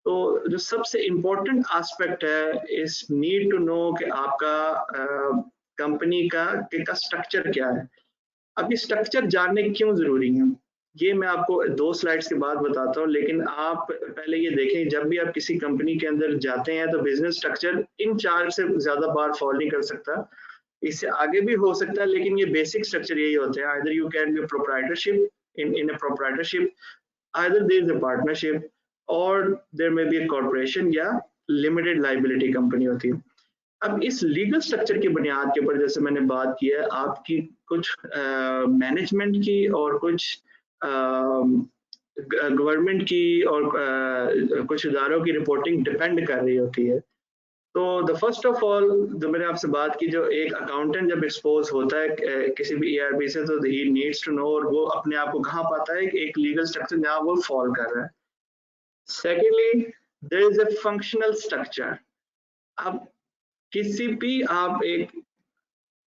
तो जो सबसे इम्पोर्टेंट एस्पेक्ट है इस नीड टू नो कि आपका कंपनी का स्ट्रक्चर क्या है। अब ये स्ट्रक्चर जानने क्यों जरूरी है, ये मैं आपको 2 स्लाइड्स के बाद बताता हूँ, लेकिन आप पहले ये देखें, जब भी आप किसी कंपनी के अंदर जाते हैं तो बिजनेस स्ट्रक्चर इन 4 से ज्यादा बार फॉलो नहीं कर सकता, इससे आगे भी हो सकता है, लेकिन ये बेसिक स्ट्रक्चर यही होते हैं। Either you can be proprietorship in a proprietorship, either there is a partnership or there may be a corporation या limited liability company होती है। अब इस लीगल स्ट्रक्चर की बुनियाद के ऊपर जैसे मैंने बात की है, आपकी कुछ मैनेजमेंट की और कुछ गवर्नमेंट की और कुछ इदारों की रिपोर्टिंग डिपेंड कर रही होती है। तो द फर्स्ट ऑफ ऑल जो मैंने आपसे बात की, जो एक अकाउंटेंट जब एक्सपोज होता है किसी भी ERP से, तो ही नीड्स टू नो, और वो अपने आप को कहाँ पाता है कि एक लीगल स्ट्रक्चर जहाँ वो फॉल कर रहा है। Secondly, there is a functional structure. अब किसी भी आप एक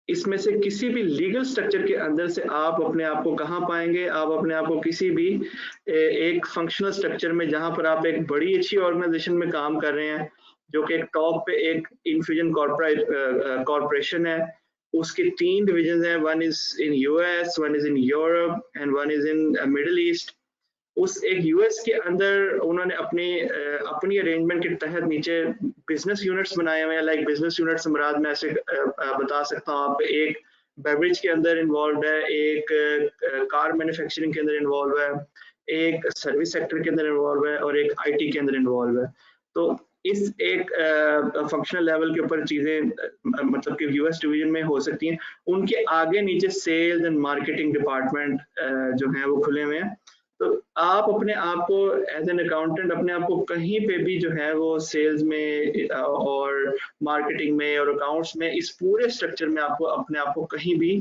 इसमें से किसी भी लीगल स्ट्रक्चर के अंदर से आप अपने आप को कहाँ पाएंगे? आप अपने आप को किसी भी एक फंक्शनल स्ट्रक्चर में, जहाँ पर आप एक बड़ी अच्छी ऑर्गेनाइजेशन में काम कर रहे हैं, जो कि एक टॉप पे एक इन्फ्यूजन कॉर्पोरेशन है, उसके 3 डिविजन हैं, one is in US, one is in Europe and one is in middle east. उस एक US के अंदर उन्होंने अपनी अरेंजमेंट के तहत नीचे बिजनेस यूनिट्स बनाए हुए हैं। लाइक बिजनेस यूनिट्स मुराद मैं ऐसे बता सकता हूँ, आप एक बेवरेज के अंदर इन्वॉल्व है, एक कार मैन्युफैक्चरिंग के अंदर इन्वॉल्व है, एक सर्विस सेक्टर के अंदर इन्वॉल्व है और एक IT के अंदर इन्वॉल्व है। तो इस एक फंक्शनल लेवल के ऊपर चीजें मतलब कि US डिवीजन में हो सकती हैं। उनके आगे नीचे सेल्स एंड मार्केटिंग डिपार्टमेंट जो है वो खुले हुए हैं। तो आप अपने आप को एज एन अकाउंटेंट अपने आप को कहीं पे भी जो है वो सेल्स में और मार्केटिंग में और अकाउंट्स में, इस पूरे स्ट्रक्चर में आपको अपने आप को कहीं भी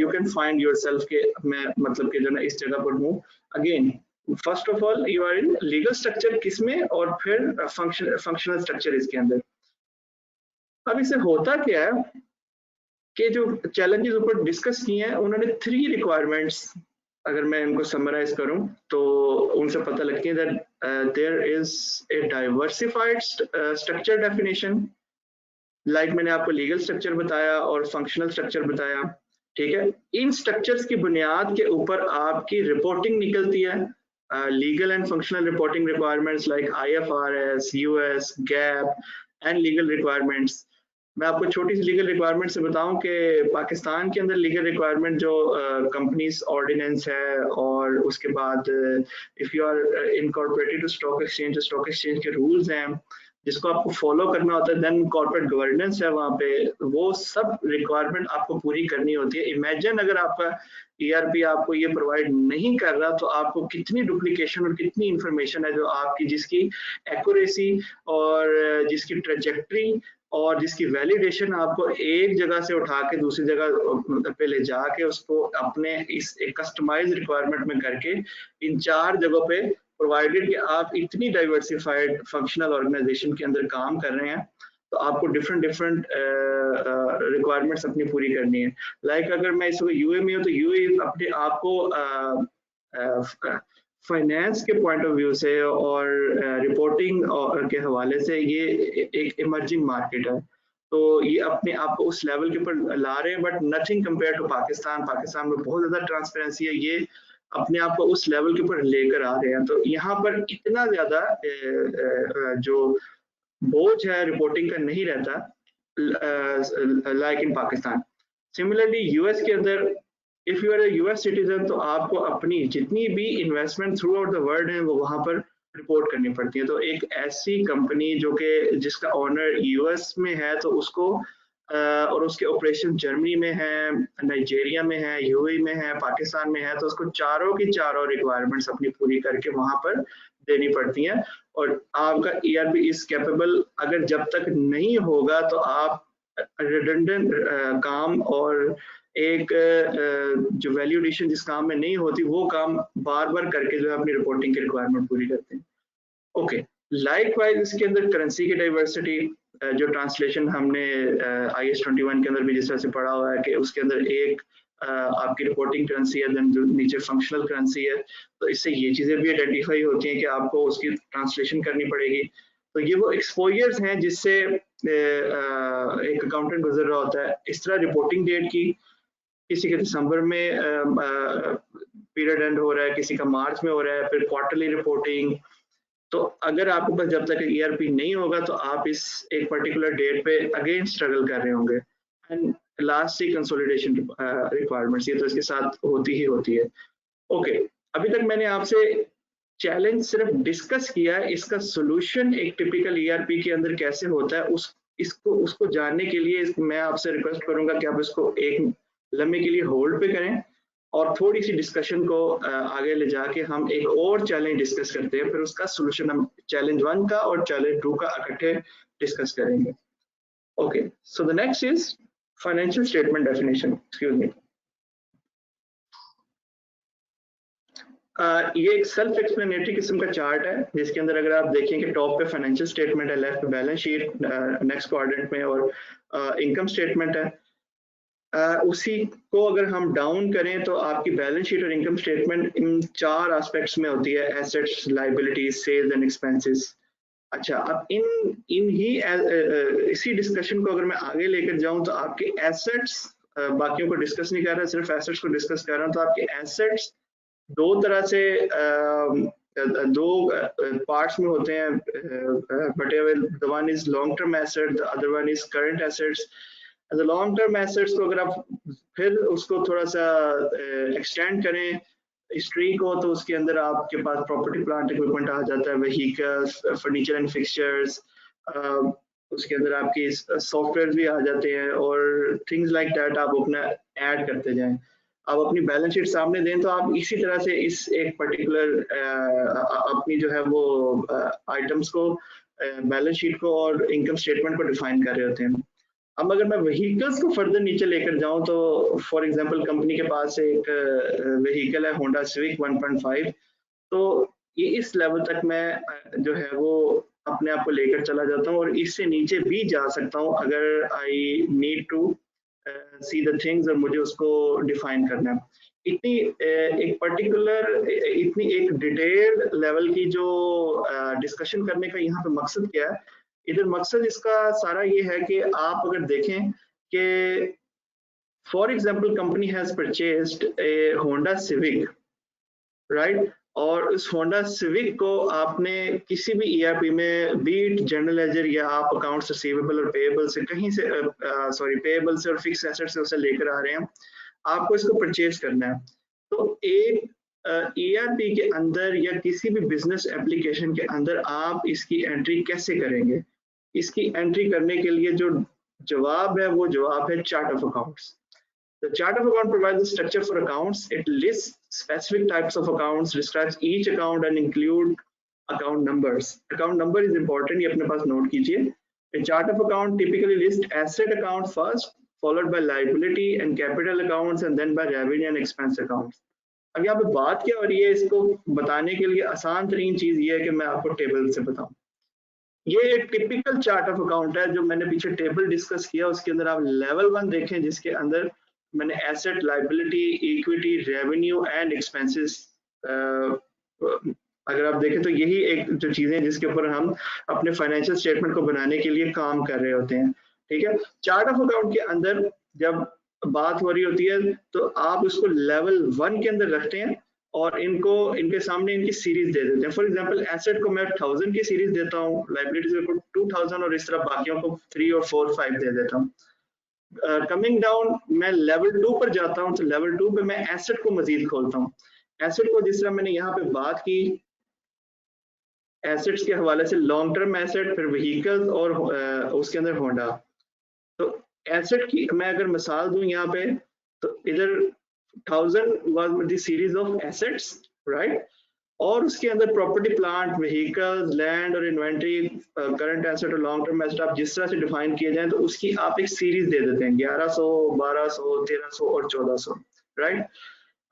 यू कैन फाइंड योरसेल्फ के मैं मतलब कि जो ना इस जगह पर हूँ। Again first of all you are in legal structure किसमें, और फिर फंक्शनल स्ट्रक्चर इसके अंदर। अब इससे होता क्या है कि जो चैलेंजेस ऊपर डिस्कस किए हैं, उन्होंने 3 रिक्वायरमेंट्स, अगर मैं इनको समराइज करूं तो उनसे पता लगती है that there is a diversified structure definition. Like मैंने आपको लीगल स्ट्रक्चर बताया और फंक्शनल स्ट्रक्चर बताया, ठीक है। इन स्ट्रक्चर्स की बुनियाद के ऊपर आपकी रिपोर्टिंग निकलती है, legal and functional reporting requirements like IFRS, US GAAP and legal requirements. मैं आपको छोटी सी लीगल रिक्वायरमेंट से बताऊं कि पाकिस्तान के अंदर लीगल रिक्वायरमेंट जो कंपनीज ऑर्डिनेंस है, और उसके बाद if you are incorporated to stock exchange के रूल्स हैं जिसको आपको फॉलो करना होता है, देन कॉर्पोरेट गवर्नेंस है वहाँ पे, वो सब रिक्वायरमेंट आपको पूरी करनी होती है। इमेजिन अगर आपका ERP आपको ये प्रोवाइड नहीं कर रहा, तो आपको कितनी डुप्लीकेशन और कितनी इंफॉर्मेशन है जो आपकी, जिसकी एक्यूरेसी और जिसकी ट्रेजेक्ट्री और जिसकी वैलिडेशन आपको एक जगह से उठा के दूसरी जगह पे ले जाके उसको अपने इस एक कस्टमाइज रिक्वायरमेंट में करके इन 4 जगहों पे, प्रोवाइडेड कि आप इतनी डाइवर्सिफाइड फंक्शनल ऑर्गेनाइजेशन के अंदर काम कर रहे हैं, तो आपको डिफरेंट रिक्वायरमेंट्स अपनी पूरी करनी है। लाइक अगर मैं इस वक्त UAE में हूँ, तो UAE अपने आप को फाइनेंस के पॉइंट ऑफ व्यू से और रिपोर्टिंग के हवाले से ये एक इमर्जिंग मार्केट है, तो ये अपने आप को उस लेवल के ऊपर ला रहे हैं, but nothing compare to Pakistan. Pakistan में बहुत ज़्यादा ट्रांसपेरेंसी है, ये अपने आप को उस लेवल के ऊपर लेकर आ रहे हैं। तो यहाँ पर इतना ज़्यादा जो बोझ है रिपोर्टिंग का नहीं रहता like in Pakistan. Similarly US के अंदर if you are a US citizen, तो आपको अपनी जितनी भी investment throughout the world है वो वहाँ पर रिपोर्ट करनी पड़ती है। तो एक ऐसी कंपनी जो कि जिसका ओनर US में है, तो उसको और उसके ऑपरेशन जर्मनी में है, नाइजीरिया में है, UAE में है, पाकिस्तान में है, तो उसको चारों की चारों रिक्वायरमेंट्स अपनी पूरी करके वहाँ पर देनी पड़ती हैं। और आपका ERP इज कैपेबल, अगर जब तक नहीं होगा तो आप रिडंडेंट काम और एक जो वैल्यू एडिशन जिस काम में नहीं होती, वो काम बार बार करके जो है अपनी रिपोर्टिंग की रिक्वायरमेंट पूरी करते हैं। ओके, लाइकवाइज इसके अंदर करेंसी की डाइवर्सिटी, जो ट्रांसलेशन हमने IAS 21 के अंदर भी जिस तरह से पढ़ा हुआ है कि उसके अंदर एक आपकी रिपोर्टिंग करेंसी है, देन जो नीचे फंक्शनल करेंसी है, तो इससे ये चीज़ें भी आइडेंटिफाई होती हैं कि आपको उसकी ट्रांसलेशन करनी पड़ेगी। तो ये वो एक्सपोजर्स हैं जिससे एक अकाउंटेंट गुजर रहा होता है। इस तरह रिपोर्टिंग डेट की, किसी के दिसंबर में पीरियड एंड हो रहा है, किसी का मार्च में हो रहा है, फिर क्वार्टरली रिपोर्टिंग। तो अगर आपके पास जब तक ERP नहीं होगा, तो आप इस एक पर्टिकुलर डेट पे अगेन स्ट्रगल कर रहे होंगे। एंड लास्ट कंसोलिडेशन रिक्वायरमेंट्स, ये तो इसके साथ होती ही होती है। ओके, अभी तक मैंने आपसे चैलेंज सिर्फ डिस्कस किया है, इसका सोल्यूशन एक टिपिकल ईआरपी के अंदर कैसे होता है उसको जानने के लिए मैं आपसे रिक्वेस्ट करूंगा कि आप इसको एक लम्हे के लिए होल्ड पे करें और थोड़ी सी डिस्कशन को आगे ले जाके हम एक और चैलेंज डिस्कस करते हैं, फिर उसका सोल्यूशन हम चैलेंज 1 का और चैलेंज 2 का इकट्ठे डिस्कस करेंगे। Okay, so the next is financial statement definition. Excuse me. ये एक सेल्फ एक्सप्लेनेटरी किस्म का चार्ट है जिसके अंदर अगर आप देखें कि टॉप पे फाइनेंशियल स्टेटमेंट है, लेफ्ट पे बैलेंस शीट, नेक्स्ट क्वाड्रेंट में और इनकम स्टेटमेंट है। उसी को अगर हम डाउन करें तो आपकी बैलेंस शीट और इनकम स्टेटमेंट इन 4 एस्पेक्ट्स में होती है, assets, liabilities, sales and expenses. अच्छा, अब इन ही इसी डिस्कशन को अगर मैं आगे लेकर जाऊं तो आपके एसेट्स, बाकियों को डिस्कस नहीं कर रहा, सिर्फ एसेट्स को डिस्कस कर रहा हूं, तो आपके एसेट्स दो तरह से दो पार्ट्स में होते हैं बटे हुए। The one is long term asset, the other one is current assets. The long term assets को अगर आप फिर उसको थोड़ा सा एक्सटेंड करें हिस्ट्री को, तो उसके अंदर आपके पास प्रॉपर्टी प्लांट इक्विपमेंट आ जाता है, व्हीकल्स, फर्नीचर एंड फिक्सचर्स, उसके अंदर आपके सॉफ्टवेयर भी आ जाते हैं और थिंग्स लाइक दैट आप अपना ऐड करते जाएं। आप अपनी बैलेंस शीट सामने दें तो आप इसी तरह से इस एक पर्टिकुलर अपनी जो है वो आइटम्स को, बैलेंस शीट को और इनकम स्टेटमेंट को डिफाइन कर रहे होते हैं। अब अगर मैं व्हीकल्स को फर्दर नीचे लेकर जाऊं तो फॉर एग्जांपल कंपनी के पास एक व्हीकल है होंडा सिविक 1.5, तो ये इस लेवल तक मैं जो है वो अपने आप को लेकर चला जाता हूँ और इससे नीचे भी जा सकता हूँ अगर I need to see the things और मुझे उसको डिफाइन करना है। इतनी एक पर्टिकुलर इतनी एक डिटेल्ड लेवल की जो डिस्कशन करने का यहाँ पे मकसद क्या है, इधर मकसद इसका सारा ये है कि आप अगर देखें कि for example company has purchased A Honda civic, right, और उस होंडा सिविक को आपने किसी भी ईआरपी में, बीट जनरल लेजर या आप अकाउंट्स रिसीवेबल और पेएबल से कहीं से पेएबल से और फिक्स एसेट से उसे लेकर आ रहे हैं, आपको इसको परचेज करना है। तो एक ईआरपी के अंदर या किसी भी बिजनेस एप्लीकेशन के अंदर आप इसकी एंट्री कैसे करेंगे? इसकी एंट्री करने के लिए जो जवाब है वो जवाब है chart of accounts. The chart of account provides the structure for accounts. It lists specific types of accounts, describes each account and include account numbers. Account number is important, ये अपने पास नोट कीजिए। A chart of account typically lists asset account first, followed by liability and capital accounts, and then by revenue and expense accounts. अब यहाँ पे बात क्या हो रही है, इसको बताने के लिए आसान तरीन चीज ये है कि मैं आपको टेबल से बताऊं। ये एक टिपिकल चार्ट ऑफ अकाउंट है जो मैंने पीछे टेबल डिस्कस किया, उसके अंदर आप लेवल 1 देखें जिसके अंदर मैंने asset, liability, equity, revenue and expenses, अगर आप देखें तो यही एक जो चीजें जिसके ऊपर हम अपने फाइनेंशियल स्टेटमेंट को बनाने के लिए काम कर रहे होते हैं। ठीक है, चार्ट ऑफ अकाउंट के अंदर जब बात हो रही होती है तो आप उसको लेवल 1 के अंदर रखते हैं और इनके सामने इनकी सीरीज दे देते हैं। फॉर एग्जांपल एसेट को मैं 1000 की सीरीज देता हूँ, लायबिलिटीज को 2000 और इस तरह बाकियों को 3 और 4, 5 दे देता हूँ। कमिंग डाउन मैं लेवल 2 पर जाता हूँ, तो लेवल 2 पे मैं एसेट को मजीद खोलता हूँ। एसेट को जिस तरह मैंने यहाँ पे बात की, एसेट्स के हवाले से लॉन्ग टर्म एसेट, फिर व्हीकल्स और उसके अंदर होंडा। तो एसेट की मैं अगर मिसाल दूं यहाँ पे, तो इधर 1000 was the series of assets, right, और उसके अंदर प्रॉपर्टी प्लांट, व्हीकल्स, लैंड और इन्वेंट्री, करंट एसेट और लॉन्ग टर्म एसेट आप जिस तरह से डिफाइन किए जाएं तो उसकी आप एक सीरीज दे देते हैं 1100, 1200, 1300 और 1400, राइट।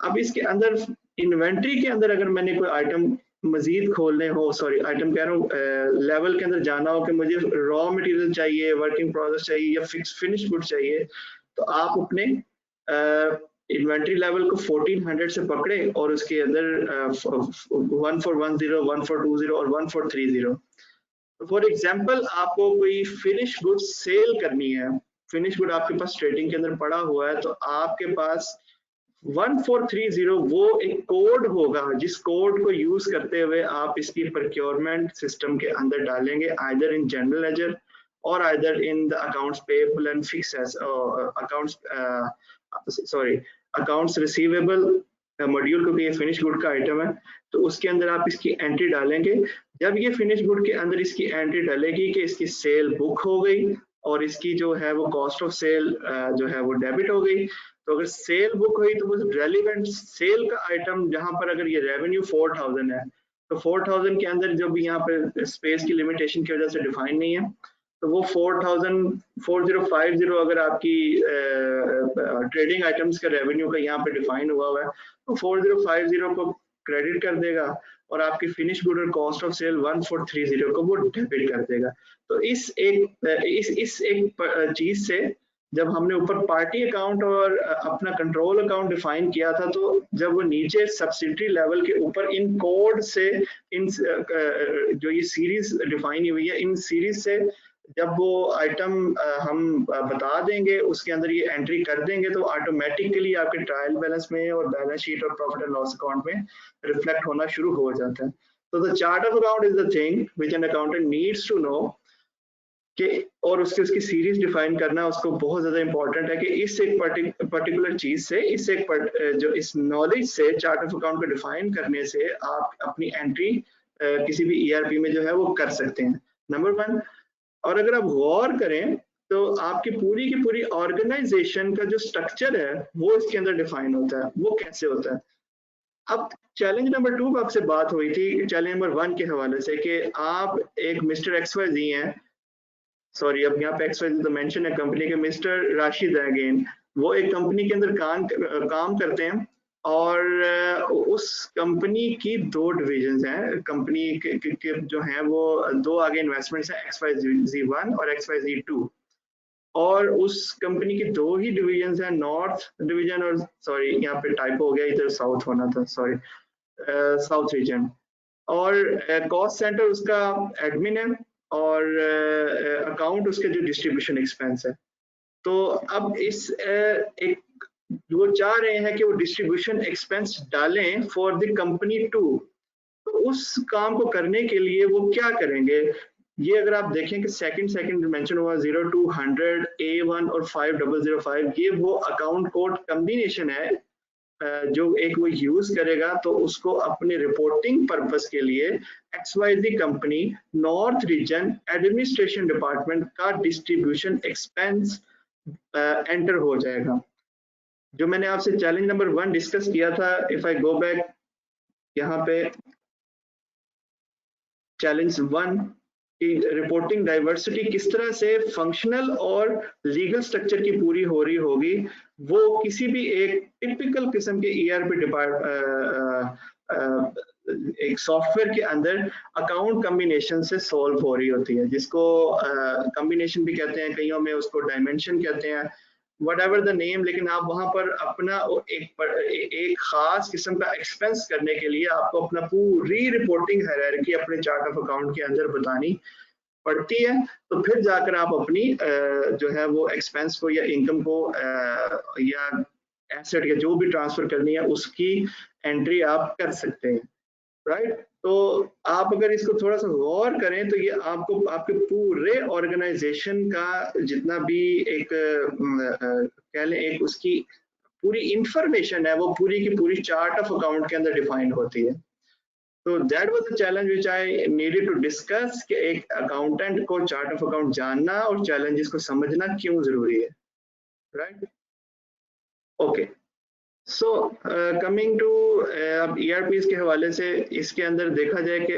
अब इसके अंदर इन्वेंट्री के अंदर अगर मैंने कोई आइटम मजीद खोलने हो, सॉरी आइटम कह रहा हूँ, लेवल के अंदर जाना हो कि मुझे रॉ मटेरियल चाहिए, वर्किंग प्रोसेस चाहिए या फिक्स फिनिश गुड चाहिए, तो आप अपने इन्वेंट्री लेवल को 1400 से पकड़े और उसके अंदर 1410, 1420 और 1430। फॉर एग्जांपल आपको कोई फिनिश गुड सेल करनी है, फिनिश गुड आपके पास ट्रेडिंग के अंदर पड़ा हुआ है, तो आपके पास 1430 वो एक कोड होगा जिस कोड को यूज करते हुए आप इसकी प्रोक्योरमेंट सिस्टम के अंदर डालेंगे, आइदर इन जनरल लेजर और either in the accounts payable and fix accounts, accounts receivable module, क्योंकि ये फिनिश गुड का आइटम है, तो उसके अंदर आप इसकी एंट्री डालेंगे। जब ये फिनिश गुड के अंदर इसकी एंट्री डालेगी कि इसकी सेल बुक हो गई और इसकी जो है वो कॉस्ट ऑफ सेल जो है वो डेबिट हो गई, तो अगर सेल बुक हुई तो वो रेलिवेंट सेल का आइटम, जहां पर अगर ये रेवेन्यू 4000 है, तो 4000 के अंदर जो भी यहाँ पे स्पेस की लिमिटेशन की वजह से डिफाइन नहीं है, तो वो 4050 अगर आपकी ट्रेडिंग आइटम्स का रेवेन्यू का यहाँ पे डिफाइन हुआ है, तो 4050 को क्रेडिट कर देगा और आपकी फिनिश गुड और कॉस्ट ऑफ सेल 1430 को वो डेबिट कर देगा। तो इस एक चीज से जब हमने ऊपर पार्टी अकाउंट और अपना कंट्रोल अकाउंट डिफाइन किया था, तो जब वो नीचे सब्सिडरी लेवल के ऊपर इन कोड से, इन जो ये सीरीज डिफाइन हुई है, इन सीरीज से जब वो आइटम हम बता देंगे, उसके अंदर ये एंट्री कर देंगे, तो ऑटोमेटिकली आपके ट्रायल बैलेंस में और बैलेंस शीट और प्रॉफिट एंड लॉस अकाउंट में रिफ्लेक्ट होना शुरू हो जाता है। तो the chart of account is the thing which an accountant needs to know कि, और उसकी सीरीज डिफाइन करना उसको बहुत ज्यादा इंपॉर्टेंट है कि इस एक पर्टिकुलर चीज से, जो इस नॉलेज से, चार्ट ऑफ अकाउंट को डिफाइन करने से आप अपनी एंट्री किसी भी ईआरपी में जो है वो कर सकते हैं, नंबर 1। और अगर आप गौर करें तो आपकी पूरी की पूरी ऑर्गेनाइजेशन का जो स्ट्रक्चर है वो इसके अंदर डिफाइन होता है। वो कैसे होता है? अब चैलेंज नंबर 2 आपसे बात हुई थी चैलेंज नंबर 1 के हवाले से कि आप एक मिस्टर XYZ हैं, सॉरी अब यहाँ पे XYZ तो मेंशन है कंपनी के, मिस्टर राशिद है अगेन, वो एक कंपनी के अंदर काम करते हैं और उस कंपनी की 2 डिविजन हैं, कंपनी के जो हैं वो 2 आगे इन्वेस्टमेंट्स हैं, XYZ1 और XYZ2, और उस कंपनी की 2 ही डिविजन हैं, नॉर्थ डिवीजन और, सॉरी यहाँ पे टाइप हो गया, इधर साउथ होना था, सॉरी, साउथ रीजन, और कॉस्ट सेंटर उसका एडमिन है और अकाउंट उसके जो डिस्ट्रीब्यूशन एक्सपेंस है। तो अब इस एक वो चाह रहे हैं कि वो डिस्ट्रीब्यूशन एक्सपेंस डालें फॉर द कंपनी 2, तो उस काम को करने के लिए वो क्या करेंगे? ये अगर आप देखें कि सेकंड मेंशन हुआ 0 to 100 A1 और 5005, ये वो अकाउंट कोड कॉम्बिनेशन है जो एक वो यूज करेगा, तो उसको अपने रिपोर्टिंग पर्पस के लिए XYZ company north region administration department का डिस्ट्रीब्यूशन एक्सपेंस एंटर हो जाएगा। जो मैंने आपसे चैलेंज नंबर 1 डिस्कस किया था, इफ आई गो बैक यहाँ पे चैलेंज 1 की रिपोर्टिंग डाइवर्सिटी किस तरह से फंक्शनल और लीगल स्ट्रक्चर की पूरी हो रही होगी, वो किसी भी एक टिपिकल किस्म के ERP एक सॉफ्टवेयर के अंदर अकाउंट कॉम्बिनेशन से सॉल्व हो रही होती है, जिसको कॉम्बिनेशन भी कहते हैं, कईयों में उसको डायमेंशन कहते हैं, whatever the name, लेकिन आप वहां पर अपना एक खास किस्म का एक्सपेंस करने के लिए आपको अपना पूरी रिपोर्टिंग हायरार्की अपने चार्ट ऑफ अकाउंट के अंदर बतानी पड़ती है, तो फिर जाकर आप अपनी जो है वो एक्सपेंस को या इनकम को या एसेट या जो भी ट्रांसफर करनी है उसकी एंट्री आप कर सकते हैं, राइट। तो आप अगर इसको थोड़ा सा गौर करें तो ये आपको आपके पूरे ऑर्गेनाइजेशन का जितना भी एक कह लें एक उसकी पूरी इंफॉर्मेशन है, वो पूरी की पूरी चार्ट ऑफ अकाउंट के अंदर डिफाइन होती है। तो that was the challenge which I needed to discuss कि एक अकाउंटेंट को चार्ट ऑफ अकाउंट जानना और चैलेंजेस को समझना क्यों जरूरी है, right. Okay, so coming to अब ERPs के हवाले से, इसके अंदर देखा जाए कि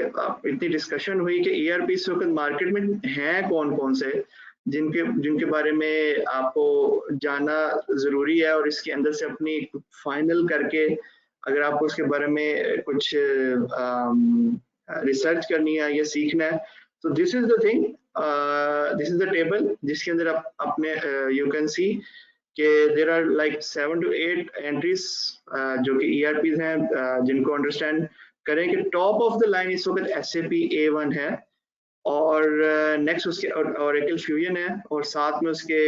इतनी डिस्कशन हुई कि ERP इस वक्त मार्केट में हैं कौन कौन से जिनके बारे में आपको जानना जरूरी है, और इसके अंदर से अपनी फाइनल करके अगर आपको उसके बारे में कुछ रिसर्च करनी है या सीखना है, तो this is the thing, this is the table जिसके अंदर आप अपने यू कैन सी कि there are like 7 to 8 entries जो कि ERPs हैं जिनको अंडरस्टैंड करें कि टॉप ऑफ द लाइन इस वक्त SAP A1 है, और नेक्स्ट उसके Oracle Fusion है, और साथ में उसके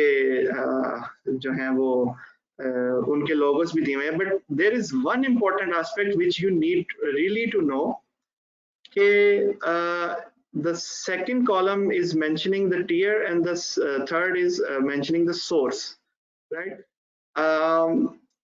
जो हैं वो उनके लोगोस भी दिए हुए हैं। But there is one important aspect which you need really to know कि the second column is mentioning the tier and the third is mentioning the source, right?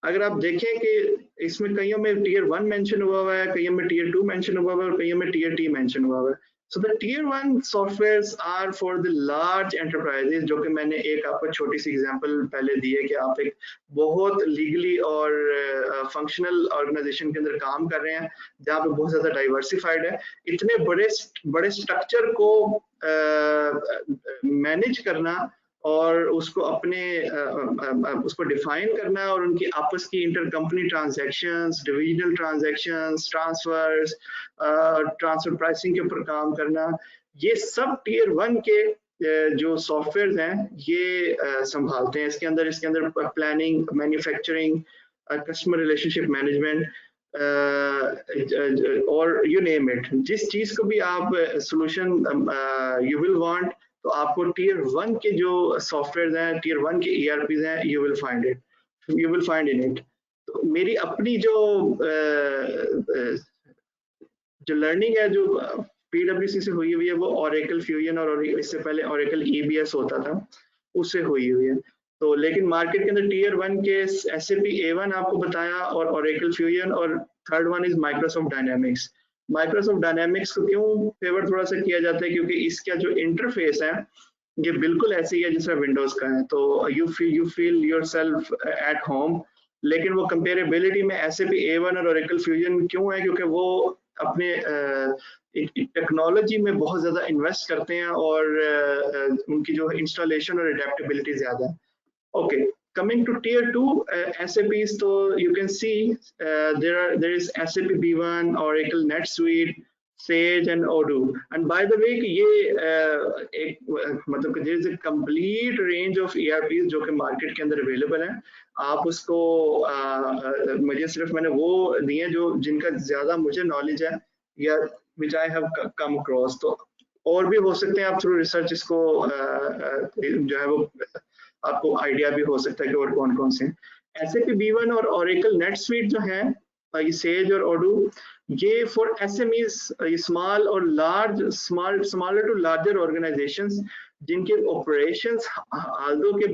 अगर आप देखें कि इसमें कईयों में टियर 1 मेंशन हुआ है, कईयों में टियर 2 मेंशन हुआ है और कईयों में टियर T मेंशन हुआ है। So the tier 1 softwares are for the large enterprises, जो कि मैंने एक आपको छोटी सी एग्जांपल पहले दी है कि आप एक बहुत लीगली और फंक्शनल ऑर्गेनाइजेशन के अंदर काम कर रहे हैं जहाँ पे बहुत ज्यादा डाइवर्सिफाइड है। इतने बड़े स्ट्रक्चर को मैनेज करना और उसको उसको डिफाइन करना और उनकी आपस की inter company transactions, divisional transactions, transfers, transfer pricing के ऊपर काम करना, ये सब टियर 1 के जो सॉफ्टवेयर हैं ये संभालते हैं। इसके अंदर planning, manufacturing, customer relationship management और यू नेम इट, जिस चीज को भी आप सोल्यूशन यू विल वांट, तो आपको टियर 1 के जो सॉफ्टवेयर हैं, टियर 1 के ERPs हैं, you will find in it. तो मेरी अपनी जो लर्निंग है जो PwC से हुई है वो Oracle Fusion और इससे पहले Oracle EBS होता था, उससे हुई है। तो लेकिन मार्केट के अंदर टियर 1 के SAP A1 आपको बताया और Oracle Fusion, और third one is Microsoft Dynamics। Microsoft Dynamics को क्यों फेवर थोड़ा सा किया जाता है, क्योंकि इसका जो इंटरफेस है ये बिल्कुल ऐसे ही है जैसा विंडोज का है, तो you feel yourself at home. लेकिन वो कंपेरेबिलिटी में SAP A1 और Oracle Fusion क्यों है, क्योंकि वो अपने टेक्नोलॉजी में बहुत ज्यादा इन्वेस्ट करते हैं और उनकी जो इंस्टॉलेशन और अडेप्टेबिलिटी ज्यादा है। Okay, coming to tier 2 SAPs, so you can see there is SAP B1, Oracle NetSuite, Sage and Odoo. And by the way ये एक मतलब there is a complete range of ERPs जो कि market के अंदर available है। आप उसको मुझे सिर्फ मैंने वो दिए जो जिनका ज्यादा मुझे नॉलेज है या which I have come across, तो और भी हो सकते हैं, आप थ्रू रिसर्च इसको जो है वो आपको आइडिया भी हो सकता है कि और कौन कौन से। SAP B1 और Oracle NetSuite जो है, ये सेज और Odoo, ये फॉर SMEs, स्मॉल और large, smaller to larger organizations जिनके ऑपरेशंस आल्दो के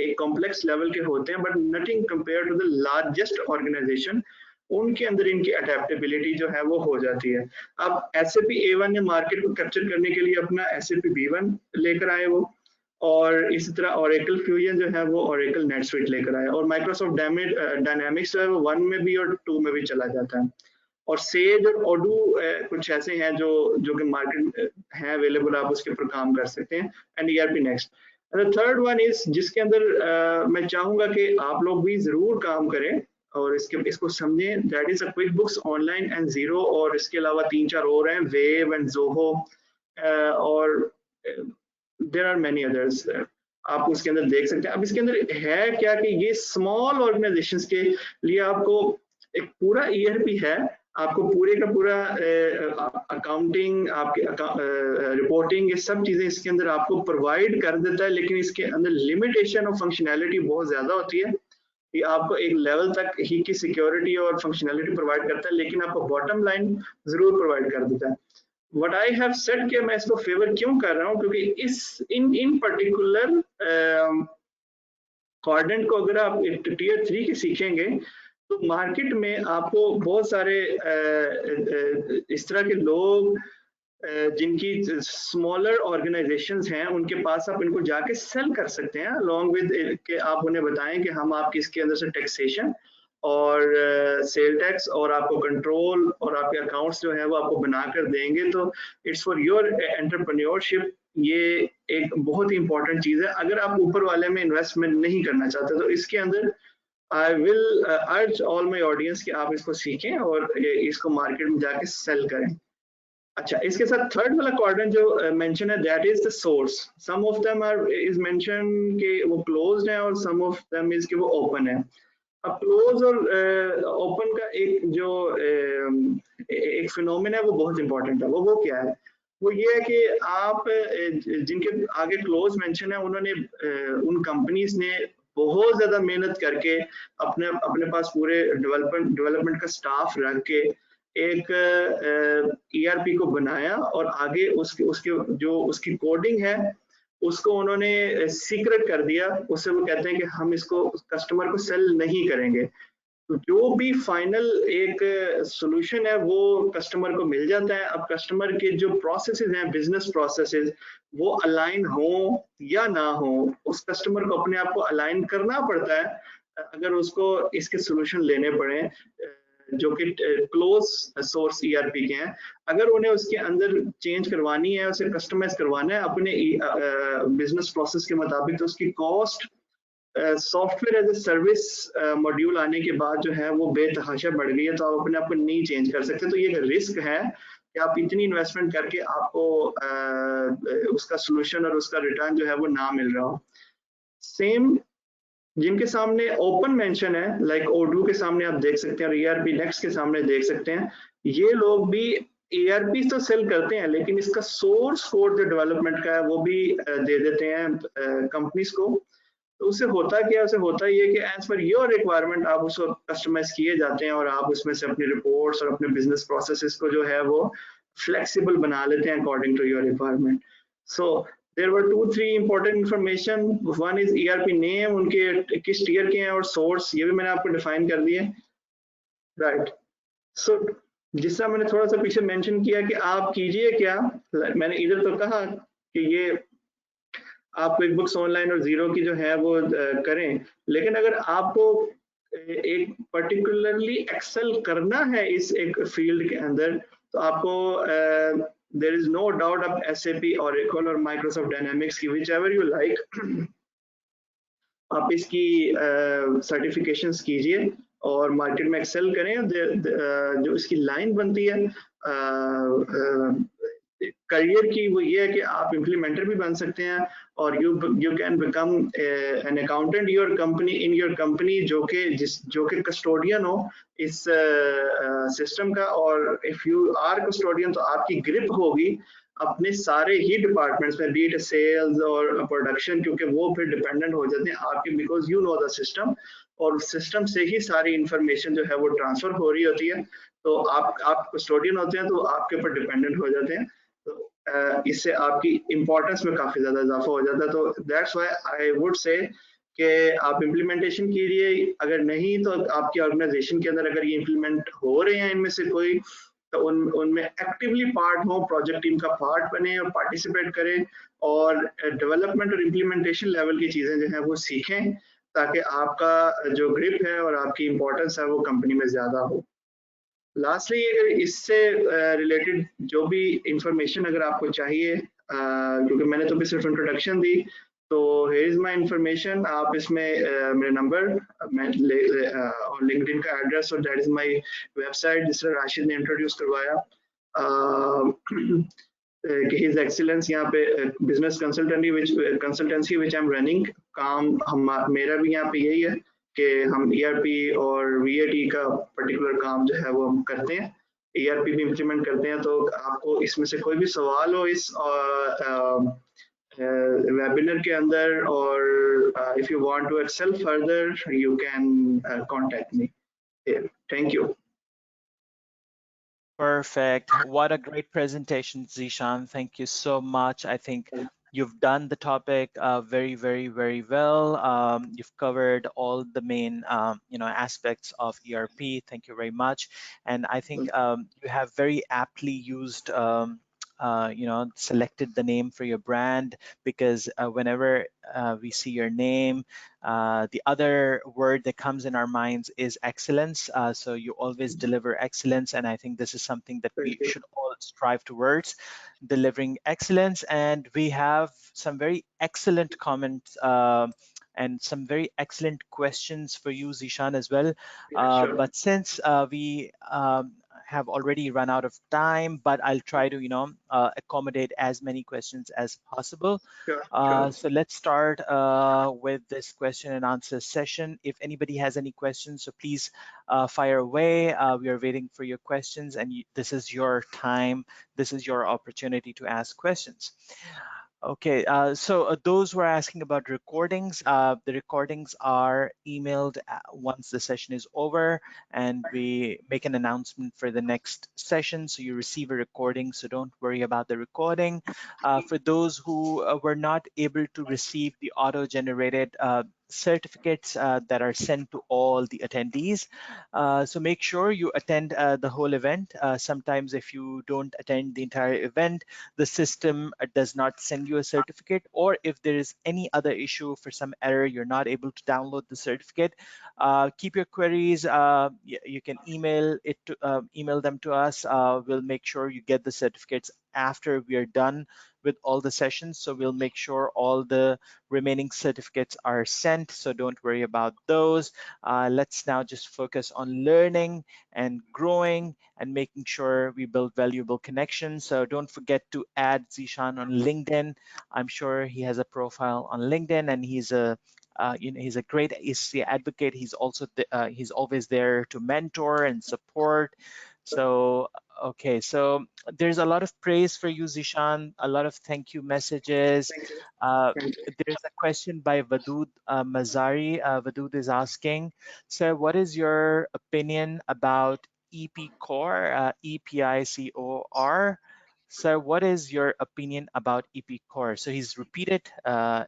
एक कॉम्प्लेक्स लेवल के होते हैं but nothing compare to the largest organization, उनके अंदर इनकी अडेप्टेबिलिटी जो है वो हो जाती है। अब SAP A1 ने मार्केट को कैप्चर करने के लिए अपना SAP B1 लेकर आए वो, और इसी तरह Oracle Fusion जो है वो Oracle NetSuite लेकर आया, और Microsoft Dynamics जो है वो 1 में भी और 2 में भी चला जाता है। और Sage और Odoo कुछ ऐसे हैं जो कि मार्केट है अवेलेबल, आप उसके ऊपर काम कर सकते हैं। And ERP next, third one is जिसके अंदर मैं चाहूंगा कि आप लोग भी जरूर काम करें और इसको समझें, that is QuickBooks Online and Xero, और इसके अलावा 3-4 और हैं, Wave एंड Zoho, और देयर आर मेनी अदर्स, आप उसके अंदर देख सकते हैं। अब इसके अंदर है क्या कि ये स्मॉल ऑर्गेनाइजेशंस के लिए आपको एक पूरा ERP है, आपको पूरे का पूरा अकाउंटिंग, आपके रिपोर्टिंग, ये सब चीजें इसके अंदर आपको प्रोवाइड कर देता है, लेकिन इसके अंदर लिमिटेशन और फंक्शनैलिटी बहुत ज्यादा होती है। ये आपको एक लेवल तक ही की सिक्योरिटी और फंक्शनैलिटी प्रोवाइड करता है, लेकिन आपको बॉटम लाइन जरूर प्रोवाइड कर देता है। What I have said कि मैं इसको फेवर क्यों कर रहा हूँ, क्योंकि इन पर्टिकुलर क्वाड्रेंट को अगर आप टियर 3 के सीखेंगे तो मार्केट में आपको बहुत सारे इस तरह के लोग जिनकी स्मॉलर ऑर्गेनाइजेशंस हैं, उनके पास आप इनको जाके सेल कर सकते हैं अलॉन्ग विद के आप उन्हें बताएं कि हम आपकी इसके अंदर से टैक्सेशन और सेल टैक्स और आपको कंट्रोल और आपके अकाउंट्स जो है वो आपको बना कर देंगे। तो इट्स फॉर योर एंटरप्रेन्योरशिप, ये एक बहुत ही इंपॉर्टेंट चीज़ है। अगर आप ऊपर वाले में इन्वेस्टमेंट नहीं करना चाहते तो इसके अंदर आई विल अर्ज ऑल माई ऑडियंस कि आप इसको सीखें और इसको मार्केट में जाके सेल करें। अच्छा, इसके साथ थर्ड वाला क्वाड्रेंट जो मेंशन है, that is the source. Some of them are is mention कि वो क्लोज्ड है और सम ऑफ देम इज कि वो ओपन है। अब क्लोज और ओपन का एक जो एक फिनोमेना है वो बहुत इंपॉर्टेंट है। वो क्या है? वो ये है कि आप जिनके आगे क्लोज मेंशन है, उन्होंने उन कंपनीज ने बहुत ज्यादा मेहनत करके अपने पास पूरे डेवलपमेंट का स्टाफ रख के एक ERP को बनाया और आगे उसकी कोडिंग है उसको उन्होंने सीक्रेट कर दिया। उससे वो कहते हैं कि हम इसको कस्टमर को सेल नहीं करेंगे। तो जो भी फाइनल एक सोल्यूशन है वो कस्टमर को मिल जाता है। अब कस्टमर के जो प्रोसेसेस हैं, बिजनेस प्रोसेसेस, वो अलाइन हो या ना हो, उस कस्टमर को अपने आप को अलाइन करना पड़ता है अगर उसको इसके सोल्यूशन लेने पड़े जो कि क्लोज सोर्स ईआरपी के हैं। अगर उन्हें उसके अंदर चेंज करवानी है, उसे कस्टमाइज करवाना है अपने बिजनेस प्रोसेस के मुताबिक, तो उसकी cost software as a service module आने के बाद जो है वो बेतहाशा बढ़ गई है। तो आप अपने आप को नहीं चेंज कर सकते। तो ये एक रिस्क है कि आप इतनी इन्वेस्टमेंट करके आपको उसका सोल्यूशन और उसका रिटर्न जो है वो ना मिल रहा हो। सेम जिनके सामने ओपन मेंशन है, लाइक ओडू के सामने आप देख सकते हैं और ईआरपी नेक्स्ट के सामने देख सकते हैं, ये लोग भी एआरपी तो सेल करते हैं लेकिन इसका सोर्स कोड जो डेवलपमेंट का है वो भी दे देते हैं कंपनीज को। तो उससे होता क्या, उसे होता ये कि एज पर योर रिक्वायरमेंट आप उसको कस्टमाइज किए जाते हैं और आप उसमें से अपनी रिपोर्ट्स और अपने बिजनेस प्रोसेसेस को जो है वो फ्लेक्सिबल बना लेते हैं according to your requirement. So there were 2-3 important information. One is ERP name, उनके किस टीयर के हैं, और सोर्स ये भी मैंने आपको डिफाइन कर दिए, राइट। सो जिस तरह मैंने थोड़ा सा पीछे मेंशन किया कि आप कीजिए क्या, मैंने इधर तो कहा कि ये आप क्विक बुक्स ऑनलाइन और जीरो की जो है वो करें, लेकिन अगर आपको एक पर्टिकुलरली एक्सेल करना है इस एक फील्ड के अंदर, तो आपको देयर इज नो डाउट आप एसएपी, ओरेकल और माइक्रोसॉफ्ट डायनामिक्स की विच एवर यू लाइक आप इसकी सर्टिफिकेशंस कीजिए और मार्केट में एक्सेल करें। जो इसकी लाइन बनती है करियर की, वो ये है कि आप इम्प्लीमेंटर भी बन सकते हैं और you can become an accountant your company in your company, जो कि कस्टोडियन हो इस सिस्टम का। और इफ यू आर कस्टोडियन तो आपकी ग्रिप होगी अपने सारे ही डिपार्टमेंट्स में, बीट सेल्स और प्रोडक्शन, क्योंकि वो फिर डिपेंडेंट हो जाते हैं आपके, because you know the system, और सिस्टम से ही सारी इंफॉर्मेशन जो है वो ट्रांसफर हो रही होती है। तो आप कस्टोडियन होते हैं तो आपके ऊपर डिपेंडेंट हो जाते हैं। तो इससे आपकी इम्पोर्टेंस में काफी ज्यादा इजाफा हो जाता है। तो that's why I would say कि आप इम्प्लीमेंटेशन कीजिए। अगर नहीं तो आपकी ऑर्गेनाइजेशन के अंदर अगर ये इम्प्लीमेंट हो रहे हैं इनमें से कोई, तो उनमें एक्टिवली पार्ट हो, प्रोजेक्ट टीम का पार्ट बने और पार्टिसिपेट करें और डेवलपमेंट और इम्प्लीमेंटेशन लेवल की चीजें जो है वो सीखें, ताकि आपका जो ग्रिप है और आपकी इम्पोर्टेंस है वो कंपनी में ज्यादा हो। लास्टली अगर इससे रिलेटेड जो भी इंफॉर्मेशन अगर आपको चाहिए, क्योंकि मैंने तो भी सिर्फ इंट्रोडक्शन दी, तो हियर इज माय इंफॉर्मेशन। आप इसमें मेरा नंबर और लिंक्डइन का एड्रेस और दैट इज माय वेबसाइट जिस तरह राशिद ने इंट्रोड्यूस करवाया कि हिज एक्सीलेंस यहाँ पे business consultancy which I am running. काम हम मेरा भी यहाँ पे यही है कि हम ईआरपी और वीएटी का पर्टिकुलर काम जो है वो हम करते हैं, ईआरपी भी इम्प्लीमेंट करते हैं। तो आपको इसमें से कोई भी सवाल हो इस वेबिनार के अंदर, और if you want to excel further you can contact me. Thank you. Perfect. What a great presentation, Zishan. Thank you so much. I think you've done the topic very, very, very well. You've covered all the main, aspects of ERP. Thank you very much. And I think you have very aptly used, selected the name for your brand, because whenever we see your name, the other word that comes in our minds is excellence. So you always deliver excellence, and I think this is something that we should all strive towards, delivering excellence. And we have some very excellent comments and some very excellent questions for you, Zishan, as well. Sure. But since we have already run out of time, but I'll try to accommodate as many questions as possible. Sure. So let's start with this question and answer session. If anybody has any questions, so please fire away. We are waiting for your questions, and this is your time. This is your opportunity to ask questions. Okay, so those who are asking about recordings, the recordings are emailed once the session is over, and we make an announcement for the next session. So you receive a recording, so don't worry about the recording. For those who were not able to receive the auto-generated certificates that are sent to all the attendees. So make sure you attend the whole event. Sometimes if you don't attend the entire event, the system does not send you a certificate, or if there is any other issue, for some error, you're not able to download the certificate, keep your queries. You can email them to us. We'll make sure you get the certificates after we are done with all the sessions. So we'll make sure all the remaining certificates are sent. So don't worry about those. Let's now just focus on learning and growing and making sure we build valuable connections. So don't forget to add Zishan on LinkedIn. I'm sure he has a profile on LinkedIn, and he's a he's a great ACCA advocate. He's also he's always there to mentor and support. So okay, so there's a lot of praise for you, Zishan, a lot of thank you messages. Thank you. Uh, Thank you. there's a question by Vadud Mazari. Vadud is asking, so what is your opinion about EP Core, EPICOR? So what is your opinion about EP Core? So he's repeated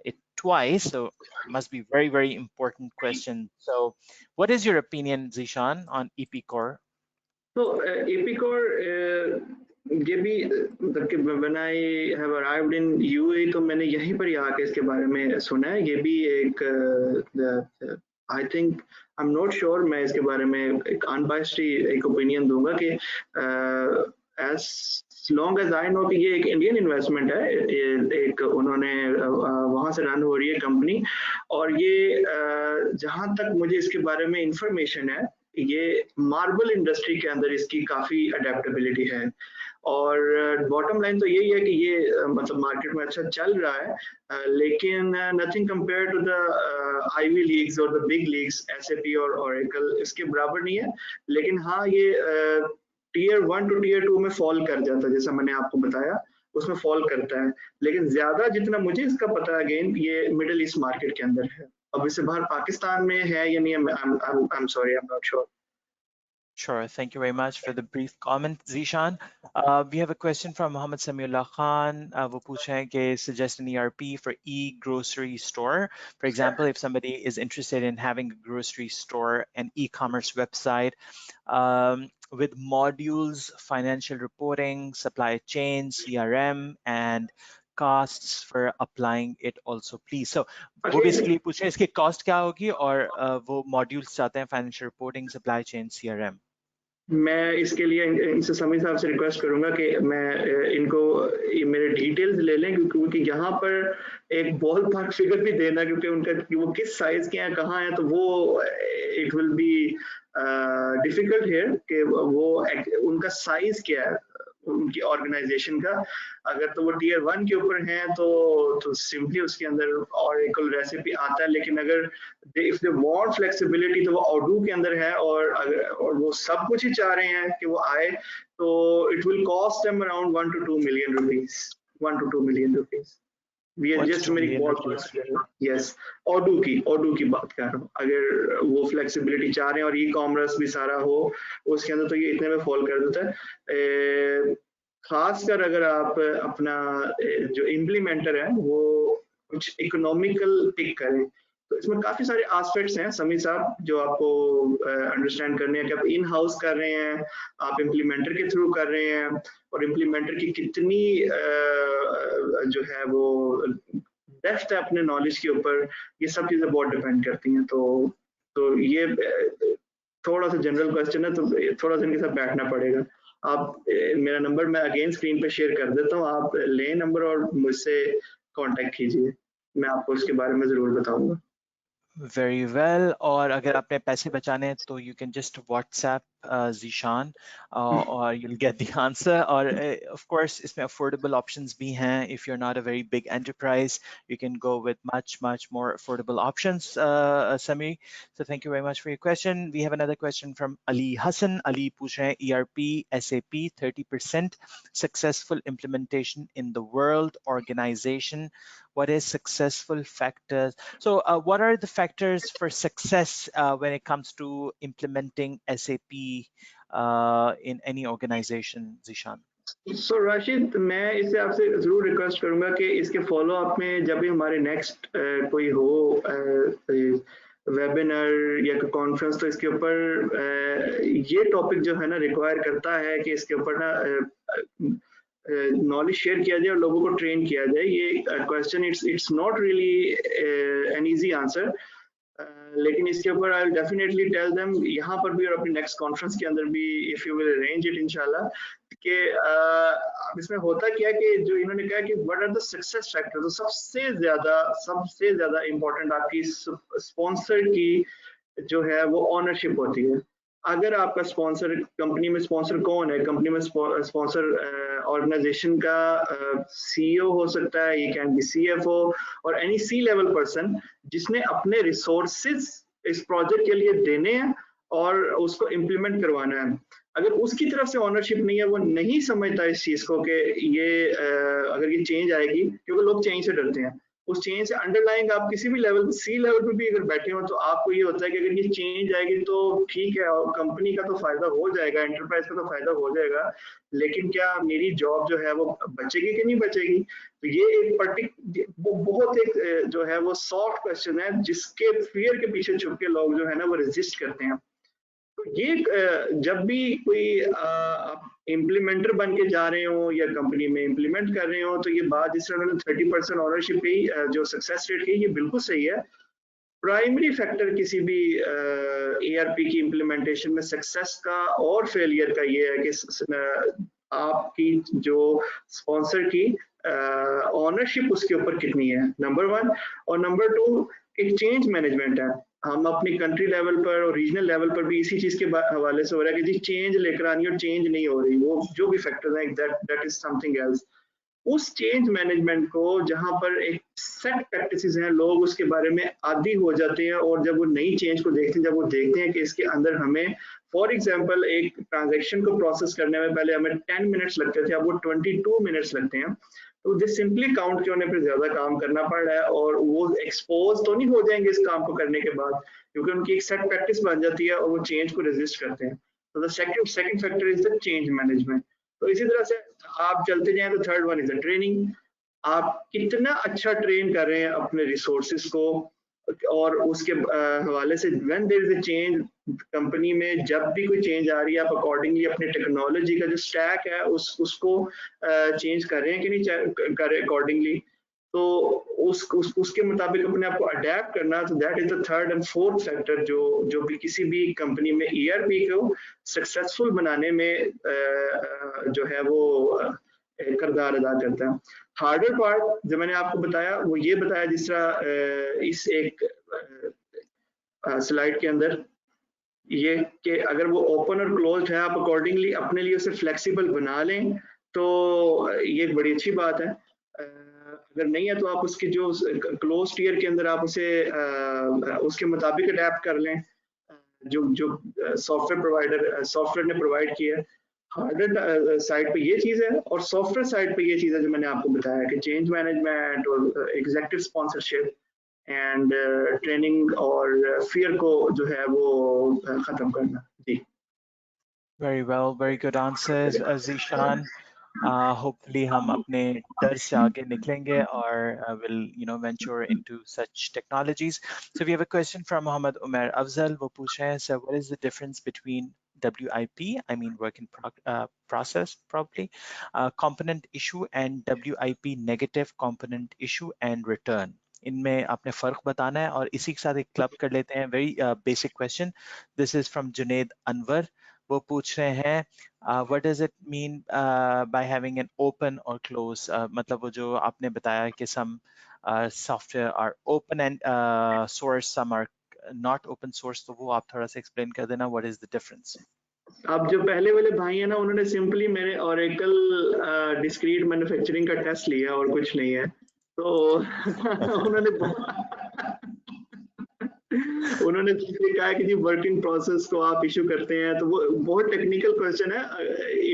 it twice, so must be very, very important question. So what is your opinion, Zishan, on EP Core? So Epicor, ये भी मतलब when I have arrived in UAE तो मैंने यहीं पर ही आके इसके बारे में सुना है. ये भी एक I think I'm not sure, मैं इसके बारे में एक unbiased एक opinion दूंगा कि as long as I know कि ये एक इंडियन इन्वेस्टमेंट है, एक उन्होंने वहां से रन हो रही है कंपनी, और ये जहां तक मुझे इसके बारे में इंफॉर्मेशन है, ये मार्बल इंडस्ट्री के अंदर इसकी काफी अडेप्टेबिलिटी है. और बॉटम लाइन तो यही है कि ये मतलब मार्केट में अच्छा चल रहा है, लेकिन nothing compare to the Ivy leagues और द बिग लीग्स एसएपी और ओरेकल इसके बराबर नहीं है. लेकिन हाँ, ये टीयर 1 टू टीयर 2 में फॉल कर जाता है, जैसा मैंने आपको बताया उसमें फॉल करता है. लेकिन ज्यादा जितना मुझे इसका पता है, अगेन ये मिडिल ईस्ट मार्केट के अंदर है. अब इससे बाहर पाकिस्तान में है या नहीं, I'm sorry, I'm not sure. Sure. Thank you very much for the brief comment, Zishan. We have a question from Mohammed Samiullah Khan. वो पूछ रहे हैं कि suggest an ERP for e-grocery store. For example, if somebody is interested in having a grocery store and e-commerce website with modules, financial reporting, supply chain, CRM, and costs for applying it also, please. So वो basically पूछ रहे हैं इसकी cost क्या होगी और वो modules चाहते हैं financial reporting, supply chain, CRM. मैं इसके लिए इनसे समीर साहब से रिक्वेस्ट करूंगा कि मैं इनको मेरे डिटेल्स ले लें, क्योंकि यहाँ पर एक बॉल पार्क फिगर भी देना, क्योंकि उनका वो किस साइज के हैं, कहाँ हैं, तो वो it will be difficult here कि वो उनका साइज क्या है उनकी ऑर्गेनाइजेशन का. अगर तो वो टीयर 1 के ऊपर हैं तो सिंपली उसके अंदर ऑरेकल रेसिपी आता है. लेकिन अगर इफ दे वांट फ्लेक्सिबिलिटी तो वो ऑडू के अंदर है, और वो सब कुछ ही चाह रहे हैं कि वो आए, तो it will cost them around 1 to 2 million rupees. 1 to 2 million rupees. We are just मेरी yes, ऑडू की बात कर रहा हूँ. अगर वो फ्लेक्सिबिलिटी चाह रहे हैं और ई कॉमर्स भी सारा हो उसके अंदर, तो ये इतने में फॉल कर देता है. खासकर अगर आप अपना जो इम्प्लीमेंटर है वो कुछ इकोनॉमिकल पिक करें, तो इसमें काफी सारे एस्पेक्ट्स हैं समीर साहब जो आपको अंडरस्टैंड करने हैं कि आप इन हाउस कर रहे हैं, आप इम्प्लीमेंटर के थ्रू कर रहे हैं, और इम्प्लीमेंटर की कितनी जो है वो डेप्थ है अपने नॉलेज के ऊपर, ये सब चीजें बहुत डिपेंड करती हैं. तो ये थोड़ा सा जनरल क्वेश्चन है, तो थोड़ा सा इनके साथ बैठना पड़ेगा. आप मेरा नंबर मैं अगेन स्क्रीन पे शेयर कर देता हूँ, आप लें नंबर और मुझसे कांटेक्ट कीजिए, मैं आपको उसके बारे में जरूर बताऊंगा. Very well. और अगर आपने पैसे बचाने हैं तो you can just WhatsApp Zishan or you'll get the answer. और of course इसमें affordable options भी हैं. If you're not a very big enterprise, you can go with much more affordable options, Samir. So thank you very much for your question. We have another question from Ali Hassan. Ali पूछ रहे हैं ERP, SAP, 30% successful implementation in the world organization. What is successful factors? So what are the factors for success when it comes to implementing SAP in any organization, Zishan? सो राशिद, मैं इससे आपसे जरूर request करूंगा कि इसके फॉलो अप में जब भी हमारे नेक्स्ट कोई हो वेबिनार या कॉन्फ्रेंस, तो इसके ऊपर ये टॉपिक जो है ना रिक्वायर करता है कि इसके ऊपर ना नॉलेज शेयर किया जाए और लोगों को ट्रेन किया जाए। ये question it's not really an easy answer, लेकिन इसके ऊपर I will definitely tell them यहाँ पर भी और अपनी नेक्स्ट कॉन्फ्रेंस के अंदर भी, if you will arrange it इंशाल्लाह, कि इसमें होता क्या है कि जो इन्होंने कहा कि what are the success factor, तो सबसे ज्यादा इंपॉर्टेंट आपकी स्पॉन्सर की जो है वो ऑनरशिप होती है। अगर आपका स्पॉन्सर, कंपनी में स्पॉन्सर कौन है, कंपनी में स्पॉन्सर ऑर्गेनाइजेशन का सीईओ हो सकता है, ये कैन बी सीएफओ और एनी सी लेवल पर्सन जिसने अपने रिसोर्सेज इस प्रोजेक्ट के लिए देने हैं और उसको इम्प्लीमेंट करवाना है। अगर उसकी तरफ से ऑनरशिप नहीं है, वो नहीं समझता इस चीज को कि ये अगर ये चेंज आएगी, क्योंकि लोग चेंज से डरते हैं, उस चेंज से अंडरलाइंग आप किसी भी लेवल, सी लेवल पे भी अगर बैठे हो, तो आपको ये होता है कि अगर ये चेंज आएगी तो ठीक है, और कंपनी का तो फायदा हो जाएगा, एंटरप्राइज का तो फायदा हो जाएगा, लेकिन क्या मेरी जॉब जो है वो बचेगी कि नहीं बचेगी? तो ये एक बहुत एक जो है वो सॉफ्ट क्वेश्चन है, जिसके फियर के पीछे छुप के लोग जो है ना वो रेजिस्ट करते हैं। ये जब भी कोई आप इम्प्लीमेंटर बन के जा रहे हो या कंपनी में इम्प्लीमेंट कर रहे हो, तो ये बात जिस तरह उन्होंने 30% ऑनरशिप की जो सक्सेस रेट की, ये बिल्कुल सही है। प्राइमरी फैक्टर किसी भी ERP की इम्प्लीमेंटेशन में सक्सेस का और फेलियर का ये है कि आपकी जो स्पॉन्सर की ऑनरशिप उसके ऊपर कितनी है, नंबर 1। और नंबर 2, एक चेंज मैनेजमेंट है। हम अपनी कंट्री लेवल पर और रीजनल लेवल पर भी इसी चीज के हवाले से हो रहा है कि जी चेंज लेकर आनी और चेंज नहीं हो रही, वो जो भी फैक्टर्स हैं दैट इज समथिंग एल्स। उस चेंज मैनेजमेंट को, जहां पर एक सेट प्रैक्टिसेस हैं, लोग उसके बारे में आदी हो जाते हैं, और जब वो नई चेंज को देखते हैं, जब वो देखते हैं कि इसके अंदर हमें फॉर एग्जांपल एक ट्रांजैक्शन को प्रोसेस करने में पहले हमें 10 मिनट्स लगते थे, अब वो 22 मिनट्स लगते हैं, तो दे सिंपली काउंट के होने पर ज्यादा काम करना पड़ रहा है, और वो एक्सपोज तो नहीं हो जाएंगे इस काम को करने के बाद, क्योंकि उनकी एक सेट प्रैक्टिस बन जाती है और वो चेंज को रेजिस्ट करते हैं। तो the second factor is the change management. तो इसी तरह से आप चलते जाएं, तो third one is the training. आप कितना अच्छा ट्रेन कर रहे हैं अपने रिसोर्सेज को, और उसके हवाले से when there is a change company में, जब भी कोई चेंज आ रही है, आप अकॉर्डिंगली अपनी टेक्नोलॉजी का जो स्टैक है उसको चेंज कर रहे हैं कि नहीं कर रहे अकॉर्डिंगली, तो उसके मुताबिक अपने आप को अडेप्ट करना। तो that is the third and fourth factor जो भी किसी भी कंपनी में ERP को सक्सेसफुल बनाने में जो है वो किरदार अदा करता है। हार्डर पार्ट जो मैंने आपको बताया, वो ये बताया जिस तरह इस एक स्लाइड के अंदर, ये कि अगर वो ओपन और क्लोज है, आप अकॉर्डिंगली अपने लिए उसे फ्लेक्सिबल बना लें, तो ये एक बड़ी अच्छी बात है। अगर नहीं है तो आप उसके जो क्लोज टीयर के अंदर आप उसे उसके मुताबिक अडेप्ट कर लें, जो जो सॉफ्टवेयर ने प्रोवाइड किया है। हार्डवेयर साइड पे ये चीज है, और सॉफ्टवेयर साइड पे ये चीज है जो मैंने आपको बताया कि चेंज मैनेजमेंट और एग्जीक्यूटिव स्पॉन्सरशिप एंड ट्रेनिंग और फियर को जो है वो खत्म करना। जी, Very well, very good answers, Zishan. Hopefully हम अपने डर से आगे निकलेंगे और will venture into such technologies. So we have a question from Muhammad Umair Afzal. वो पूछ रहे हैं, sir, what is the difference between WIP, I mean work in process probably, component issue, and WIP negative component issue and return? इनमें आपने फर्क बताना है, और इसी के साथ एक क्लब कर लेते हैं. Very basic question. This is from Junaid Anwar. वो पूछ रहे हैं, what does it mean by having an open or close? मतलब वो जो आपने बताया कि some software are open and source, some are not open source, तो वो आप थोड़ा सा explain कर देना, what is the difference? अब जो पहले वाले भाई है ना, उन्होंने सिंपली मेरे Oracle डिस्क्रीट मैन्युफैक्चरिंग का टेस्ट लिया और कुछ नहीं है, तो उन्होंने कहा कि जी वर्किंग प्रोसेस को आप इशू करते हैं, तो वो बहुत टेक्निकल क्वेश्चन है।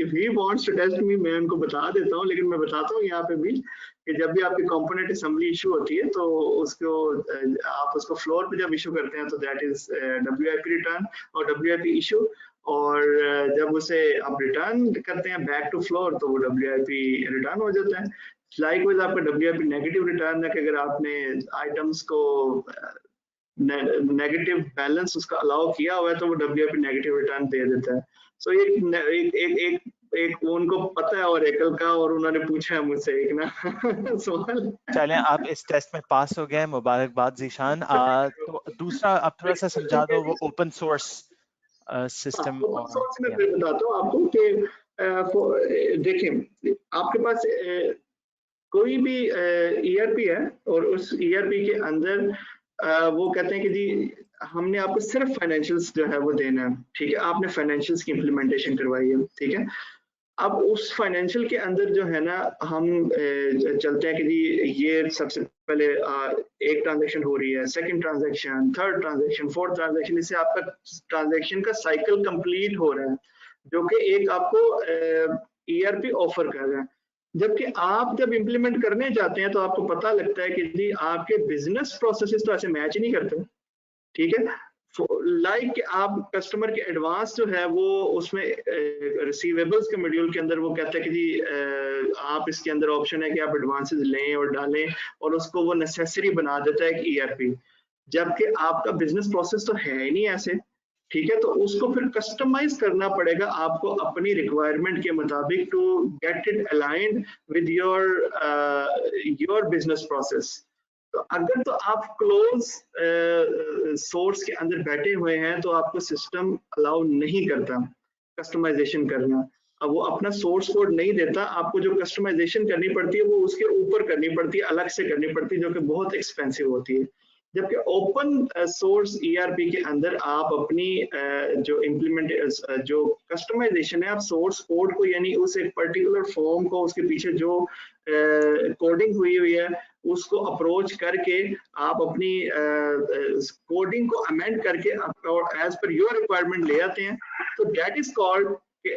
If he wants to test me, मैं उनको बता देता हूँ, लेकिन मैं बताता हूँ यहाँ पे भी कि जब भी आपकी कंपोनेंट असेंबली इशू होती है, तो उसको आप उसको फ्लोर पे जब इशू करते हैं, तो दैट इज WIP रिटर्न और WIP इशू। और जब उसे आप रिटर्न करते हैं बैक टू फ्लोर तो वो WIP रिटर्न हो जाता है। लाइकवाइज आपका WIP नेगेटिव रिटर्न है कि अगर आपने आइटम्स को नेगेटिव बैलेंस उसका अलाउ किया हुआ है तो वो WIP नेगेटिव रिटर्न दे देता है। सो एक उनको पता है ओरेकल का, और उन्होंने पूछा है मुझसे एक ना सवाल। चलें, आप इस टेस्ट में पास हो गए, मुबारकबाद जीशान। तो दूसरा आप थोड़ा सा समझा दो वो ओपन सोर्स सिस्टम ओपन और सोर्स में फिर बताता हूँ आपको कि देखिए आपके पास कोई भी ERP है और उस ERP के अंदर वो कहते हैं कि जी हमने आपको सिर्फ फाइनेंशियल्स जो है वो देना है, ठीक है, आपने फाइनेंशियल्स की इम्प्लीमेंटेशन करवाई है, ठीक है। अब उस फाइनेंशियल के अंदर जो है ना हम चलते हैं कि जी ये सबसे पहले एक ट्रांजैक्शन हो रही है, second transaction, third transaction, fourth transaction, इससे आपका ट्रांजैक्शन का साइकिल कंप्लीट हो रहा है, जो कि एक आपको ERP ऑफर कर रहा है। जबकि आप जब इम्प्लीमेंट करने जाते हैं तो आपको पता लगता है कि जी आपके बिजनेस प्रोसेसेस तो ऐसे मैच ही नहीं करते, ठीक है। लाइक आप कस्टमर के एडवांस जो है वो उसमें रिसीवेबल्स के मॉड्यूल के अंदर वो कहता है कि जी आप इसके अंदर ऑप्शन है कि आप एडवांसेस लें और डालें, और उसको वो नेसेसरी बना देता है एक ERP, जबकि आपका बिजनेस प्रोसेस तो है ही नहीं ऐसे, ठीक है। तो उसको फिर कस्टमाइज करना पड़ेगा आपको अपनी रिक्वायरमेंट के मुताबिक to get it aligned with your business process. तो अगर तो आप क्लोज सोर्स के अंदर बैठे हुए हैं तो आपको सिस्टम अलाउ नहीं करता कस्टमाइजेशन करना। अब वो अपना सोर्स कोड नहीं देता, आपको जो कस्टमाइजेशन करनी पड़ती है वो उसके ऊपर करनी पड़ती है, अलग से करनी पड़ती है, जो कि बहुत एक्सपेंसिव होती है। जबकि ओपन सोर्स ERP के अंदर आप अपनी जो इम्प्लीमेंट जो कस्टमाइजेशन है आप सोर्स कोड को, यानी उस एक पर्टिकुलर फॉर्म को, उसके पीछे जो कोडिंग हुई हुई है उसको अप्रोच करके आप अपनी कोडिंग को अमेंड करके और एज पर योर रिक्वायरमेंट ले आते हैं। तो दैट इज कॉल्ड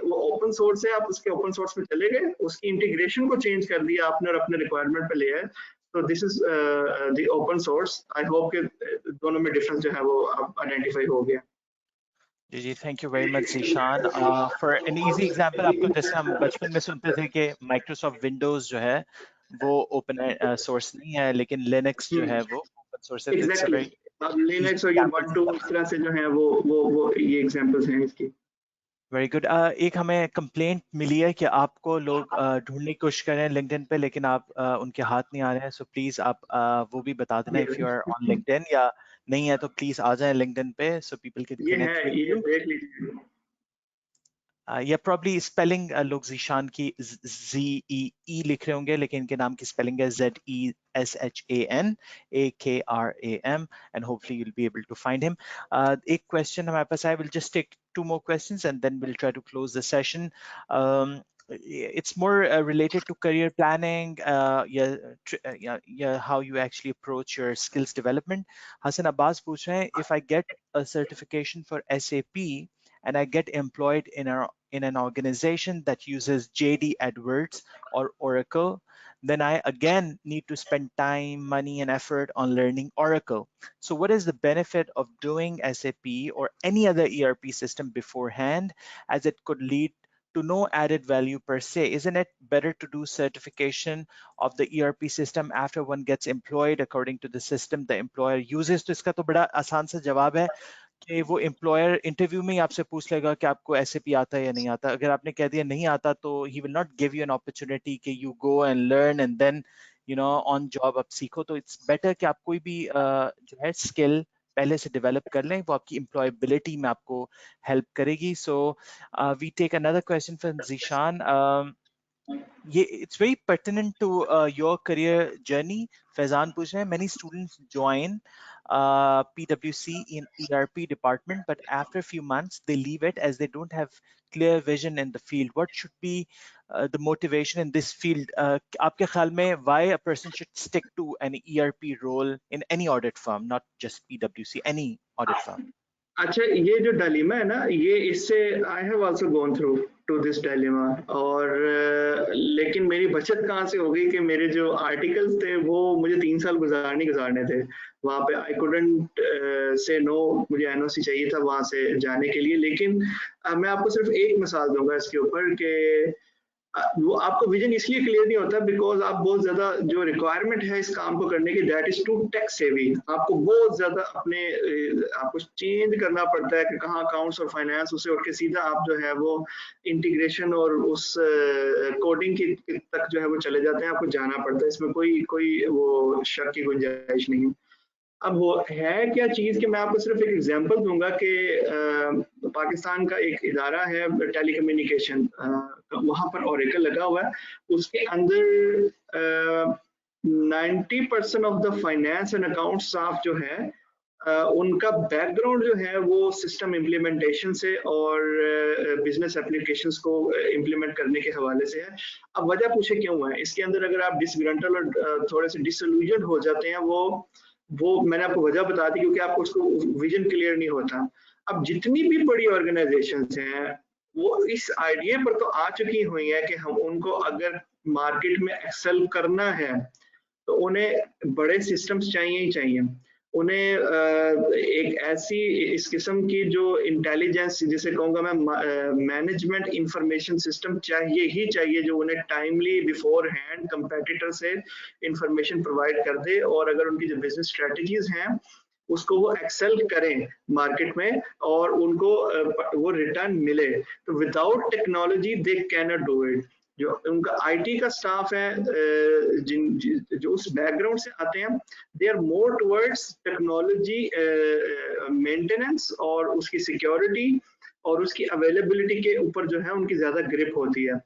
वो ओपन सोर्स है। आप उसके ओपन सोर्स में चले गए, उसकी इंटीग्रेशन को चेंज कर दिया आपने और अपने रिक्वायरमेंट पे ले आए, तो this is the open source. I hope कि दोनों में डिफरेंस जो है वो आइडेंटिफाई हो गया। जी, thank you very much Zeeshan. For an easy example, आपको जैसे हम बचपन में सुनते थे कि माइक्रोसॉफ्ट विंडोज जो है वो ओपन सोर्स नहीं है, लेकिन लिनक्स जो है वो ओपन सोर्स है। It's a exactly, very easy Linux और ये एग्जांपल टू Ubuntu इस तरह से जो है वो ये एग्जांपल्स हैं इसकी। Very good. एक हमें कंप्लेंट मिली है कि आपको लोग ढूंढने की कोशिश कर रहे हैं लिंक्डइन पे, लेकिन आप उनके हाथ नहीं आ रहे हैं। सो प्लीज आप वो भी बता देना if you are on LinkedIn, या नहीं है तो प्लीज आ जाएं लिंक्डइन पे सो पीपल कैन ये है, कनेक्ट विद ये यू। देख लीजिए। या प्रॉब्ली स्पेलिंग लोग जीशान की ZEE लिख रहे होंगे, लेकिन इनके नाम की स्पेलिंग है ZESHANAKRAM, and hopefully you'll be able to find him. एक क्वेश्चन हमारे पास है, we'll just take two more questions and then we'll try to close the session. It's more related to career planning, how you actually approach your skills development. Hassan Abbas पूछ रहे हैं, if I get a certification for SAP and I get employed in an organization that uses JD Edwards or Oracle, then I again need to spend time, money, and effort on learning Oracle. So what is the benefit of doing SAP or any other ERP system beforehand, as it could lead to no added value per se? Isn't it better to do certification of the ERP system after one gets employed according to the system the employer uses? तो इसका तो बड़ा आसान सा जवाब है कि वो एम्प्लॉयर इंटरव्यू में ही आपसे पूछ लेगा कि आपको SAP आता है या नहीं आता। अगर आपने कह दिया नहीं आता तो he will not give you an opportunity कि you go and learn and then on job आप सीखो। तो इट्स बेटर कि आप कोई भी जो है स्किल पहले से डेवलप कर लें, वो आपकी एम्प्लॉयबिलिटी में आपको हेल्प करेगी। So we take another question from Zeeshan. It's very pertinent to your career journey. Faizan पूछ रहे हैं, many students join PwC in ERP department, but after a few months they leave it as they don't have clear vision in the field. What should be the motivation in this field? आपके ख्याल में why a person should stick to an ERP role in any audit firm, not just PwC, any audit firm? अच्छा, ये जो डालिमा है ना, ये इससे I have also gone through, to this dilemma. और लेकिन मेरी बचत कहाँ से हो गई कि मेरे जो आर्टिकल्स थे वो मुझे 3 साल गुजारने थे वहाँ पे। आई कुडंट से नो, मुझे एनओसी चाहिए था वहाँ से जाने के लिए। लेकिन मैं आपको सिर्फ एक मिसाल दूंगा इसके ऊपर कि वो आपको विजन इसलिए क्लियर नहीं होता बिकॉज आप बहुत ज्यादा जो रिक्वायरमेंट है इस काम को करने की that is to tech savvy. आपको बहुत ज्यादा अपने आपको चेंज करना पड़ता है कि कहाँ अकाउंट्स और फाइनेंस उसे उठ के सीधा आप जो है वो इंटीग्रेशन और उस कोडिंग की तक जो है वो चले जाते हैं। आपको जाना पड़ता है, इसमें कोई कोई वो शक की गुंजाइश नहीं है। अब वो है क्या चीज कि मैं आपको सिर्फ एक एग्जांपल दूंगा कि पाकिस्तान का एक इदारा है टेलीकम्युनिकेशन, वहां पर ओरेकल लगा हुआ है। उसके अंदर 90% of the finance and account staff जो है उनका बैकग्राउंड जो है वो सिस्टम इम्प्लीमेंटेशन से और बिजनेस एप्लीकेशंस को इम्प्लीमेंट करने के हवाले से है। अब वजह पूछे क्यों है इसके अंदर, अगर आप डिसग्रंटल और थोड़े से डिसल्यूजन हो जाते हैं वो मैंने आपको वजह बता दी क्योंकि आपको उसको विजन क्लियर नहीं होता। अब जितनी भी बड़ी ऑर्गेनाइजेशंस हैं वो इस आइडिया पर तो आ चुकी हुई है कि हम उनको अगर मार्केट में एक्सेल करना है तो उन्हें बड़े सिस्टम्स चाहिए ही चाहिए। उन्हें एक ऐसी इस किस्म की जो इंटेलिजेंस जिसे कहूँगा मैं मैनेजमेंट इंफॉर्मेशन सिस्टम चाहिए ही चाहिए जो उन्हें टाइमली बिफोर हैंड कंपेटिटर से इंफॉर्मेशन प्रोवाइड कर दे और अगर उनकी जो बिजनेस स्ट्रेटजीज हैं उसको वो एक्सेल करें मार्केट में और उनको वो रिटर्न मिले। तो without technology they can not do it. जो उनका आईटी का स्टाफ है जो उस बैकग्राउंड से आते हैं they are more towards technology maintenance और उसकी सिक्योरिटी और उसकी अवेलेबिलिटी के ऊपर जो है उनकी ज्यादा ग्रिप होती है।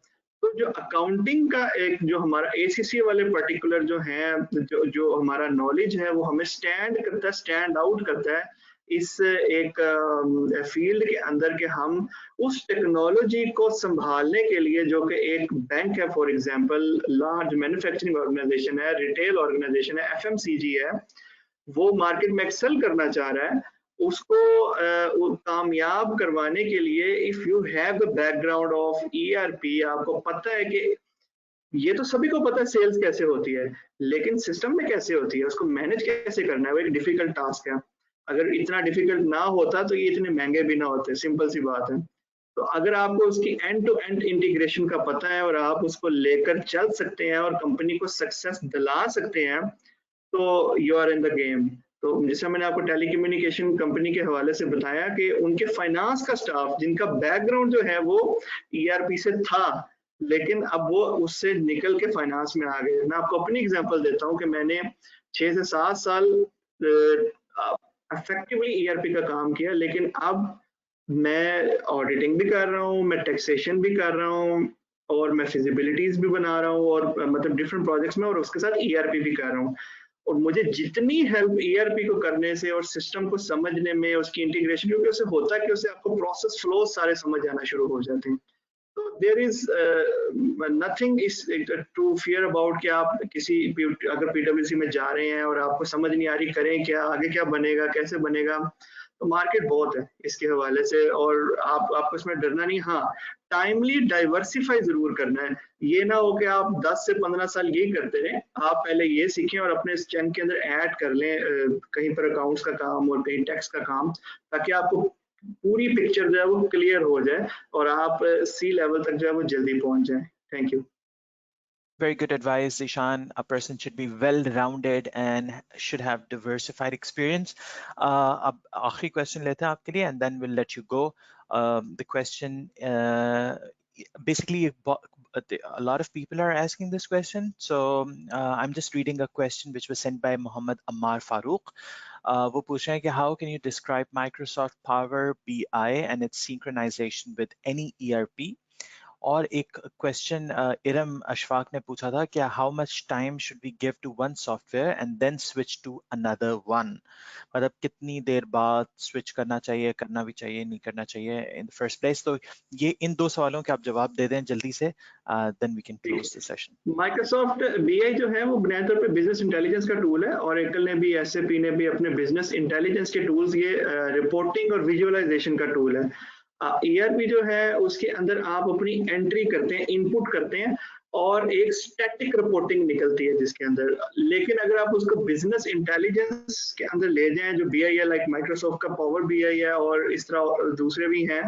तो जो अकाउंटिंग का एक जो हमारा एसीसी वाले पर्टिकुलर जो है जो हमारा नॉलेज है वो हमें स्टैंड करता है, स्टैंड आउट करता है इस एक फील्ड के अंदर के हम उस टेक्नोलॉजी को संभालने के लिए जो कि एक बैंक है for example, large manufacturing organization है, रिटेल ऑर्गेनाइजेशन है, एफएमसीजी है, वो मार्केट में एक्सेल करना चाह रहा है उसको कामयाब करवाने के लिए if you have the background of ERP, आपको पता है कि ये तो सभी को पता है सेल्स कैसे होती है लेकिन सिस्टम में कैसे होती है, उसको मैनेज कैसे करना है, वो एक डिफिकल्ट टास्क है। अगर इतना डिफिकल्ट ना होता तो ये इतने महंगे भी ना होते, सिंपल सी बात है। तो अगर आपको उसकी एंड टू एंड इंटीग्रेशन का पता है और आप उसको लेकर चल सकते हैं और कंपनी को सक्सेस दिला सकते हैं तो you are in the game. तो जैसे मैंने आपको टेलीकम्युनिकेशन कंपनी के हवाले से बताया कि उनके फाइनेंस का स्टाफ जिनका बैकग्राउंड जो है वो ईआरपी से था लेकिन अब वो उससे निकल के फाइनेंस में आ गए। मैं आपको अपनी एग्जांपल देता हूँ कि मैंने 6 से 7 साल इफेक्टिवली ईआरपी का काम किया लेकिन अब मैं ऑडिटिंग भी कर रहा हूँ, मैं टैक्सेशन भी कर रहा हूँ और मैं फिजिबिलिटीज भी बना रहा हूँ और मतलब डिफरेंट प्रोजेक्ट्स में और उसके साथ ईआरपी भी कर रहा हूँ। और मुझे जितनी हेल्प ईआरपी को करने से और सिस्टम को समझने में उसकी इंटीग्रेशन, क्योंकि उससे होता है कि उससे आपको प्रोसेस फ्लो सारे समझ आना शुरू हो जाते हैं। तो there is nothing is to fear about कि आप किसी अगर पीडब्ल्यूसी में जा रहे हैं और आपको समझ नहीं आ रही करें क्या, आगे क्या बनेगा, कैसे बनेगा। तो मार्केट बहुत है इसके हवाले से और आपको इसमें डरना नहीं। हाँ, टाइमली डाइवर्सिफाई जरूर करना है। ये ना हो कि आप 10 से 15 साल यही करते रहें, आप पहले ये सीखें और अपने इस चैन के अंदर ऐड कर लें कहीं पर अकाउंट्स का काम और कहीं टैक्स का काम, ताकि आपको पूरी पिक्चर जो है वो क्लियर हो जाए और आप सी लेवल तक जो है वो जल्दी पहुंच जाए। Thank you. Very good advice, Zishan. A person should be well-rounded and should have diversified experience. अब आखिरी question लेते हैं आपके लिए, and then we'll let you go. The question, basically, a lot of people are asking this question, so I'm just reading a question which was sent by Muhammad Ammar Farooq. वो पूछ रहे हैं कि how can you describe Microsoft Power BI and its synchronization with any ERP? और एक question Iram Ashfaq ने पूछा था कि how much time should we give to one software and then switch to another one, मतलब कितनी देर बाद स्विच करना चाहिए, करना भी चाहिए, नहीं करना चाहिए इन द फर्स्ट प्लेस। तो ये इन दो सवालों के आप जवाब दे दें जल्दी से, then we can close the session. Microsoft BI जो है वो बुनियादी तौर पे बिजनेस इंटेलिजेंस का टूल है और एकल ने भी, एसएपी ने भी अपने बिजनेस इंटेलिजेंस के टूल्स ये रिपोर्टिंग और विजुअलाइजेशन का टूल है। ERP जो है उसके अंदर आप अपनी एंट्री करते हैं, इनपुट करते हैं और एक स्टैटिक रिपोर्टिंग निकलती है जिसके अंदर। लेकिन अगर आप उसको बिजनेस इंटेलिजेंस के अंदर ले जाएं, जो BI है, लाइक माइक्रोसॉफ्ट का पावर BI है और इस तरह दूसरे भी हैं,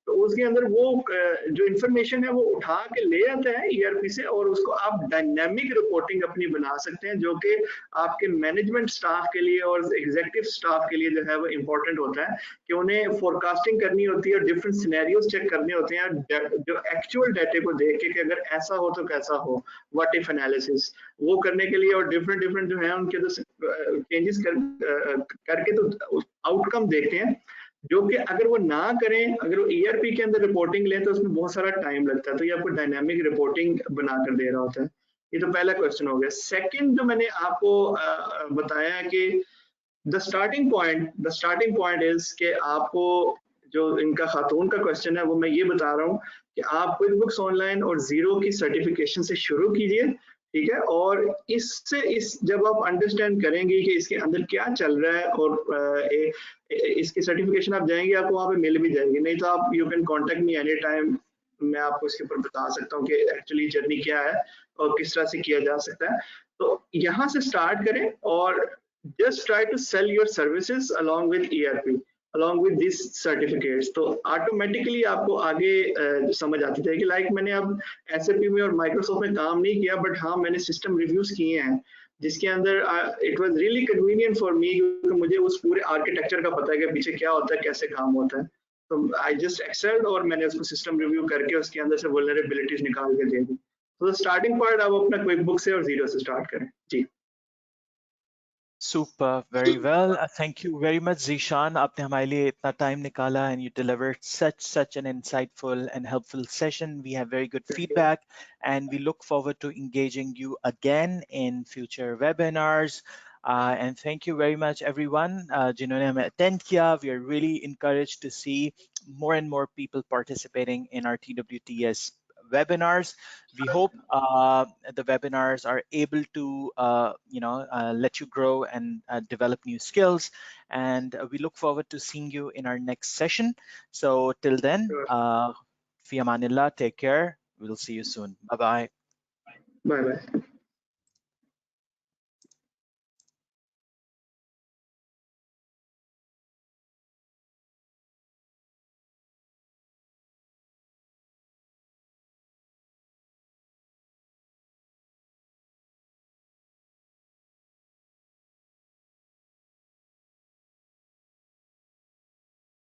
तो उसके अंदर वो जो इंफॉर्मेशन है वो उठा के ले आता है ERP से, और उसको आप डायनेमिक रिपोर्टिंग अपनी बना सकते हैं, जो कि आपके मैनेजमेंट स्टाफ के लिए और एग्जीक्यूटिव स्टाफ के लिए जो है वो इम्पोर्टेंट होता है, कि उन्हें फोरकास्टिंग करनी होती है और डिफरेंट सिनेरियोज चेक करने होते हैं, जो एक्चुअल डाटे को देख के कि अगर ऐसा हो तो कैसा हो, व्हाट इफ एनालिसिस, वो करने के लिए, और डिफरेंट डिफरेंट जो है उनके तो चेंजेस करके तो आउटकम देखते हैं, जो कि अगर वो ना करें, अगर वो ERP के अंदर रिपोर्टिंग लें तो उसमें बहुत सारा टाइम लगता है, तो ये आपको डायनामिक रिपोर्टिंग बनाकर दे रहा होता है। ये तो पहला क्वेश्चन हो गया। सेकंड जो मैंने आपको बताया कि द स्टार्टिंग पॉइंट इज कि आपको, जो इनका खातून का क्वेश्चन है वो मैं ये बता रहा हूँ कि आप क्विकबुक्स ऑनलाइन और जीरो की सर्टिफिकेशन से शुरू कीजिए, ठीक है, और इससे जब आप अंडरस्टैंड करेंगे कि इसके अंदर क्या चल रहा है, और इसकी सर्टिफिकेशन आप जाएंगे, आपको वहाँ पे मिल भी जाएगी, नहीं तो आप you can contact me any time, मैं आपको इसके ऊपर बता सकता हूँ कि एक्चुअली जर्नी क्या है और किस तरह से किया जा सकता है। तो यहाँ से स्टार्ट करें और just try to sell your services along with ERP, along with these certificates, तो ऑटोमेटिकली आपको आगे समझ आती जाएगी। लाइक मैंने अब SAP में और माइक्रोसॉफ्ट में काम नहीं किया, बट हाँ मैंने सिस्टम रिव्यूज किए हैं, जिसके अंदर it was really convenient for me, क्योंकि मुझे उस पूरे आर्किटेक्चर का पता है कि पीछे क्या होता है, कैसे काम होता है, तो आई जस्ट एक्सेल्ड और मैंने उसको सिस्टम रिव्यू करके उसके अंदर से वल्नरेबिलिटीज निकाल के दे दी। तो स्टार्टिंग पॉइंट आप अपना क्विकबुक से और जीरो से स्टार्ट करें जी। Super, very well. Thank you very much, Zishan. आपने हमारे लिए इतना time निकाला and you delivered such an insightful and helpful session. We have very good feedback and we look forward to engaging you again in future webinars. And thank you very much, everyone. जिन्होंने हमें attend किया. We are really encouraged to see more and more people participating in our TWTS webinars. We hope the webinars are able to let you grow and develop new skills, and we look forward to seeing you in our next session. So till then, fi amanillah, take care. We'll see you soon. Bye bye. Bye bye.